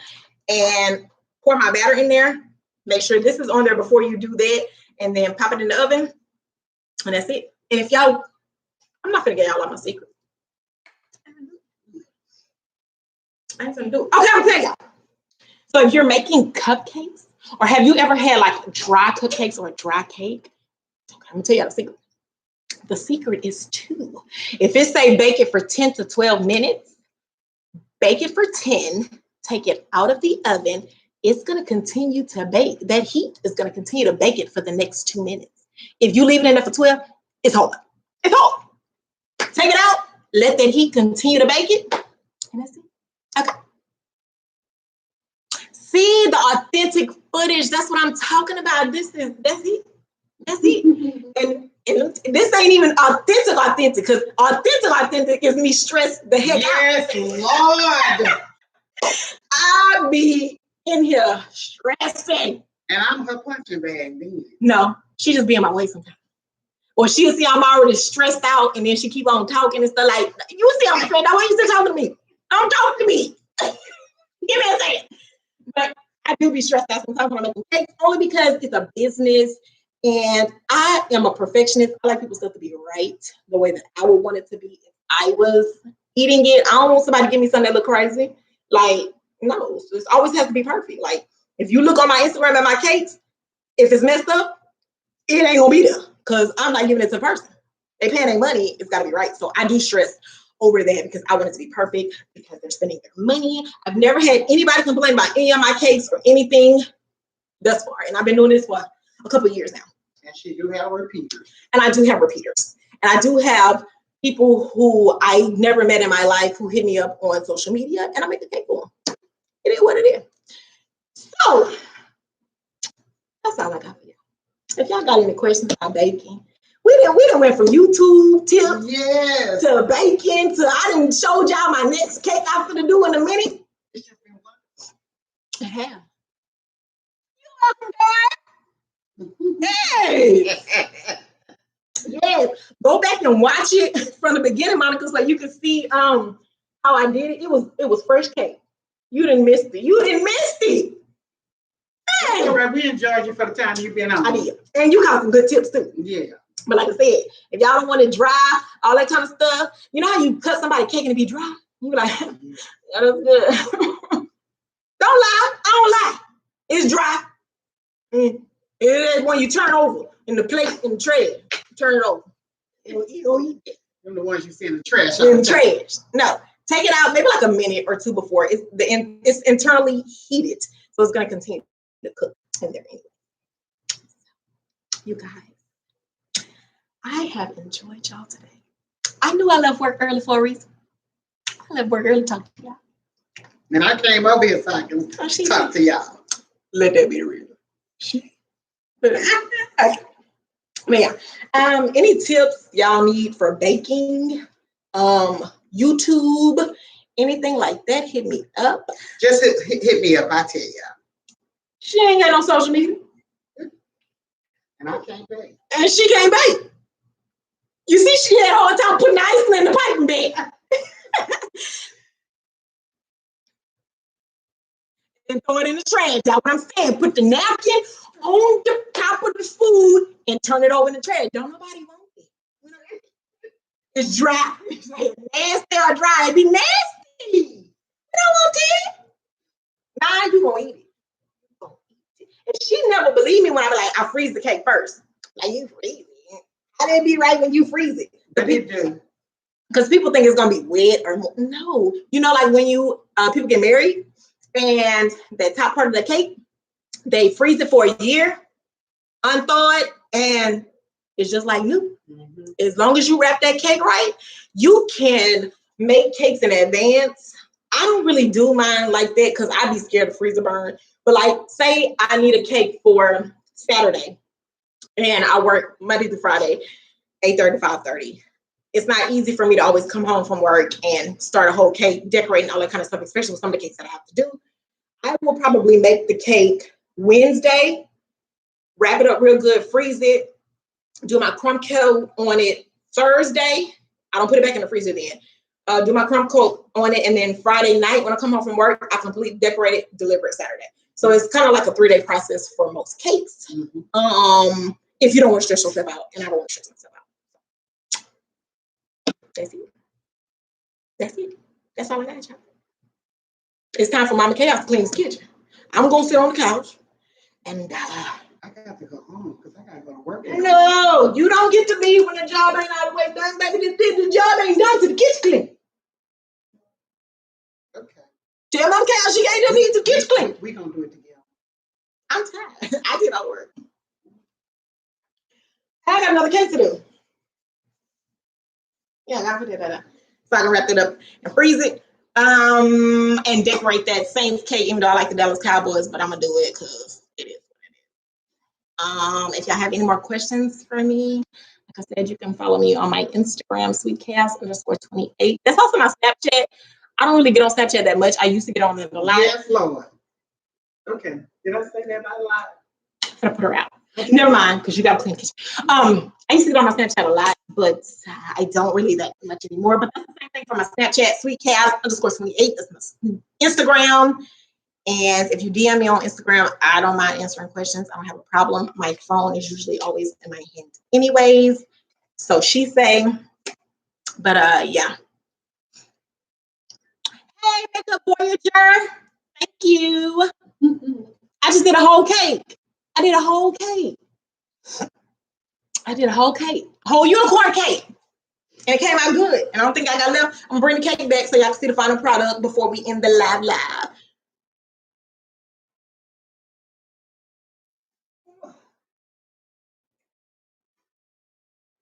and pour my batter in there. Make sure this is on there before you do that, and then pop it in the oven, and that's it. And if y'all, I'm not gonna get y'all all my secrets. I ain't gonna do it. Okay, I'm gonna tell y'all. So if you're making cupcakes, or have you ever had like dry cupcakes or a dry cake? Okay, I'm gonna tell y'all the secret. The secret is two. If it say bake it for 10 to 12 minutes, bake it for 10, take it out of the oven. It's gonna continue to bake. That heat is gonna continue to bake it for the next 2 minutes. If you leave it in there for 12, it's hard. It's hard. Take it out, let that heat continue to bake it, and that's it. Okay. See the authentic footage. That's what I'm talking about. That's it. That's it. And this ain't even authentic, because authentic is me stressed the heck
out. Yes, Lord.
I be in here stressing.
And I'm her punching bag then.
No, she just be in my way sometimes. Or she'll see I'm already stressed out, and then she keep on talking and stuff like, you see I'm stressed out. Why you still talking to me? Don't talk to me. Give me a second. But I do be stressed out sometimes when I'm making cakes, only because it's a business and I am a perfectionist. I like people's stuff to be right the way that I would want it to be if I was eating it. I don't want somebody to give me something that look crazy. Like, no, it always has to be perfect. Like, if you look on my Instagram at my cakes, if it's messed up, it ain't gonna be there because I'm not giving it to the person. They paying their money, it's gotta be right. So I do stress over that because I want it to be perfect, because they're spending their money. I've never had anybody complain about any of my cakes or anything thus far. And I've been doing this for a couple of years now.
And she do have repeaters.
And I do have repeaters. And I do have people who I never met in my life who hit me up on social media, and I make the cake for them. It is what it is. So that's all I got for you. If y'all got any questions about baking, we done went from YouTube tips to baking to I done showed y'all my next cake I'm gonna do in a minute.
It's just been one.
I have. You're welcome, Dad. Hey. Yes. Go back and watch it from the beginning, Monica, so you can see how I did it. It was fresh cake. You didn't miss it. You didn't miss it. Hey.
All right, we enjoyed you for the time you've been on.
I did. And you got some good tips too.
Yeah.
But like I said, if y'all don't want it dry, all that kind of stuff, you know how you cut somebody cake and it be dry? You be like, that is good. Don't lie. I don't lie. It's dry. It is when you turn over in the plate, in the tray. Turn it over. You'll eat it.
Them the ones you see in the trash.
In the trash. No. Take it out maybe like a minute or two before. It's internally heated. So it's going to continue to cook in there anyway. You guys, I have enjoyed y'all today. I knew I left work early for a reason. I left work early to talk to y'all.
And I came over here so I can talk to y'all.
Let that be the reason. Man, any tips y'all need for baking, YouTube, anything like that, hit me up.
Just hit me up, I tell y'all.
She ain't got no social media.
And I can't bake.
And she can't bake. You see, she had all the time putting ice in the piping bag. And throw it in the trash. That's what I'm saying. Put the napkin on the top of the food and turn it over in the trash. Don't nobody want it. It's dry. It's like nasty or dry. It be nasty. You don't want it. Nah, you gonna eat it. And she never believed me when I be like, I freeze the cake first. Like, you freeze it. How did it be right when you freeze it?
But it do.
Because people think it's gonna be wet or no. You know, like when you people get married and that top part of the cake, they freeze it for a year, unthawed, and it's just like new. Mm-hmm. As long as you wrap that cake right, you can make cakes in advance. I don't really do mine like that because I'd be scared of freezer burn. But like, say I need a cake for Saturday and I work Monday through Friday, 8:30 to 5:30. It's not easy for me to always come home from work and start a whole cake, decorating all that kind of stuff, especially with some of the cakes that I have to do. I will probably make the cake Wednesday, wrap it up real good, freeze it, do my crumb coat on it Thursday. I don't put it back in the freezer then. Do my crumb coat on it, and then Friday night when I come home from work, I completely decorate it, deliver it Saturday. So it's kind of like a 3-day process for most cakes. Mm-hmm. If you don't want to stress yourself out, and I don't want to stress myself out. That's it. That's all I got, y'all. it's time for Mama Chaos to clean his kitchen. I'm gonna sit on the couch and
I got to go home because I gotta go to work.
no, you don't get to leave when the job ain't all the way done, baby. The job ain't done to the kitchen clean.
Okay.
Tell Mama Chaos she ain't need to kitchen clean.
We gonna do it together.
I'm tired. I did all work. I got another cake to do. Yeah, I gotta put that up so I can wrap it up and freeze it. And decorate that Saints cake, even though I like the Dallas Cowboys, but I'm gonna do it because it is what it is. If y'all have any more questions for me, like I said, you can follow me on my Instagram, sweetchaos_28. That's also my Snapchat. I don't really get on Snapchat that much. I used to get on it a lot.
Yes, Lord. Okay. Did I say that out loud?
I'm gonna put her out. Never mind, because you got to clean the kitchen. I used to get on my Snapchat a lot, but I don't really that much anymore. But that's the same thing for my Snapchat, sweetchaos_28. That's my Instagram. And if you DM me on Instagram, I don't mind answering questions. I don't have a problem. My phone is usually always in my hand anyways. So she say, but yeah. Hey, makeup voyager. Thank you. I just did a whole cake. I did a whole whole unicorn cake. And it came out good. And I don't think I got left. I'm gonna bring the cake back so y'all can see the final product before we end the live.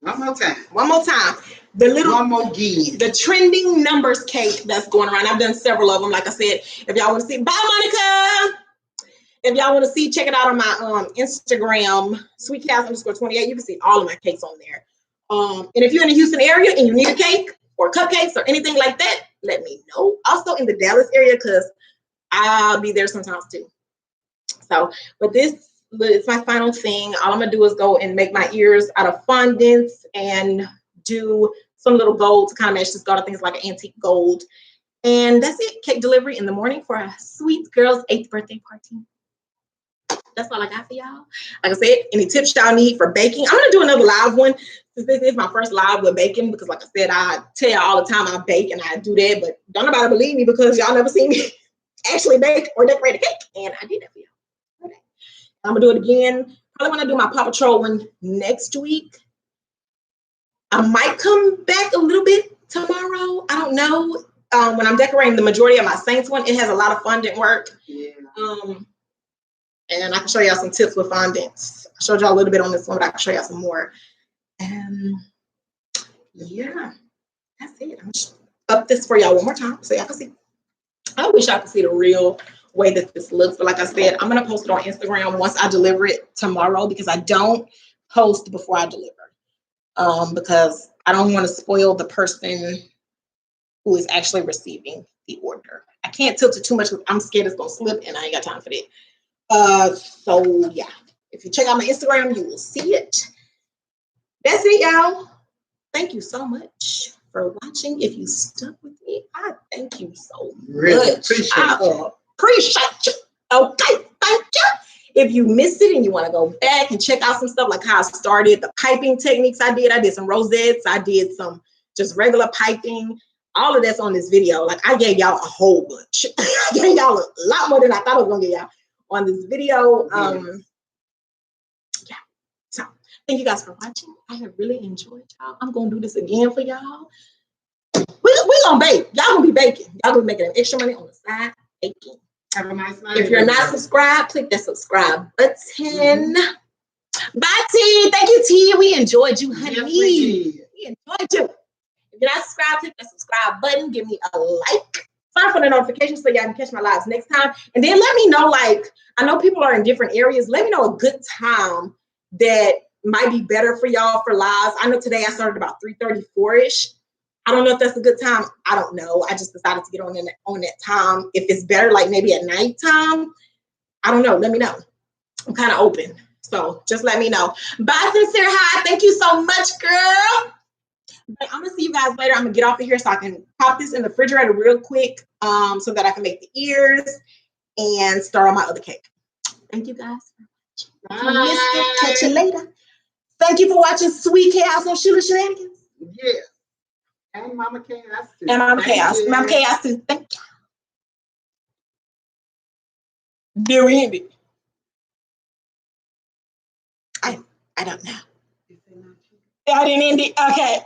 One more time. The trending numbers cake that's going around. I've done several of them. Like I said, if y'all want to see, bye Monica. If y'all want to see, check it out on my Instagram, sweetchaos_28. You can see all of my cakes on there. And if you're in the Houston area and you need a cake or cupcakes or anything like that, let me know. Also in the Dallas area, because I'll be there sometimes too. So, but this is my final thing. All I'm gonna do is go and make my ears out of fondants and do some little gold to kind of match this gold. I think it's like an antique gold. And that's it. Cake delivery in the morning for a sweet girl's 8th birthday party. That's all I got for y'all. Like I said, any tips y'all need for baking? I'm gonna do another live one since this is my first live with baking, because like I said, I tell y'all all the time I bake and I do that, but don't nobody believe me because y'all never seen me actually bake or decorate a cake, and I did that for y'all. Okay. I'm gonna do it again. Probably when I do my Paw Patrol one next week. I might come back a little bit tomorrow. I don't know. When I'm decorating the majority of my Saints one, it has a lot of fondant work.
Yeah.
And I can show y'all some tips with fondants. I showed y'all a little bit on this one, but I can show y'all some more. Yeah, that's it. I'm just up this for y'all one more time so y'all can see. I wish I could see the real way that this looks, but like I said, I'm gonna post it on Instagram once I deliver it tomorrow, because I don't post before I deliver. Because I don't want to spoil the person who is actually receiving the order. I can't tilt it too much because I'm scared it's gonna slip and I ain't got time for that. So yeah, if you check out my Instagram, you will see it. That's it, y'all. Thank you so much for watching. If you stuck with me, I thank you so
Really
much. Appreciate you. Okay, thank you. If you missed it and you want to go back and check out some stuff like how I started, the piping techniques I did some rosettes, I did some just regular piping. All of that's on this video. Like I gave y'all a whole bunch. I gave y'all a lot more than I thought I was gonna give y'all on this video. Yeah. So thank you guys for watching. I have really enjoyed y'all. I'm gonna do this again for y'all. We gonna bake. Y'all gonna be baking. Y'all gonna be making extra money on the side baking.
Have a nice night.
If you're not subscribed, click that subscribe button. Bye, T. Thank you, T. We enjoyed you, honey.
Yes, we
enjoyed you. If you're not subscribed, click that subscribe button. Give me a like. Sign for the notifications so y'all can catch my lives next time. And then let me know, like, I know people are in different areas. Let me know a good time that might be better for y'all for lives. I know today I started about 3:34-ish. I don't know if that's a good time. I don't know. I just decided to get on that time. If it's better, like maybe at nighttime, I don't know. Let me know. I'm kind of open. So just let me know. Bye, Sincere Hi. Thank you so much, girl. But I'm gonna see you guys later. I'm gonna get off of here so I can pop this in the refrigerator real quick, so that I can make the ears and start on my other cake. Thank you guys for watching.
Bye.
Catch you later. Thank you for watching Sweet Chaos on Sheila Shenanigans.
Yeah. And Mama Chaos too.
And Mama Chaos. Mama Chaos too. Thank you. Did we end it? I don't know. I didn't end it. Okay.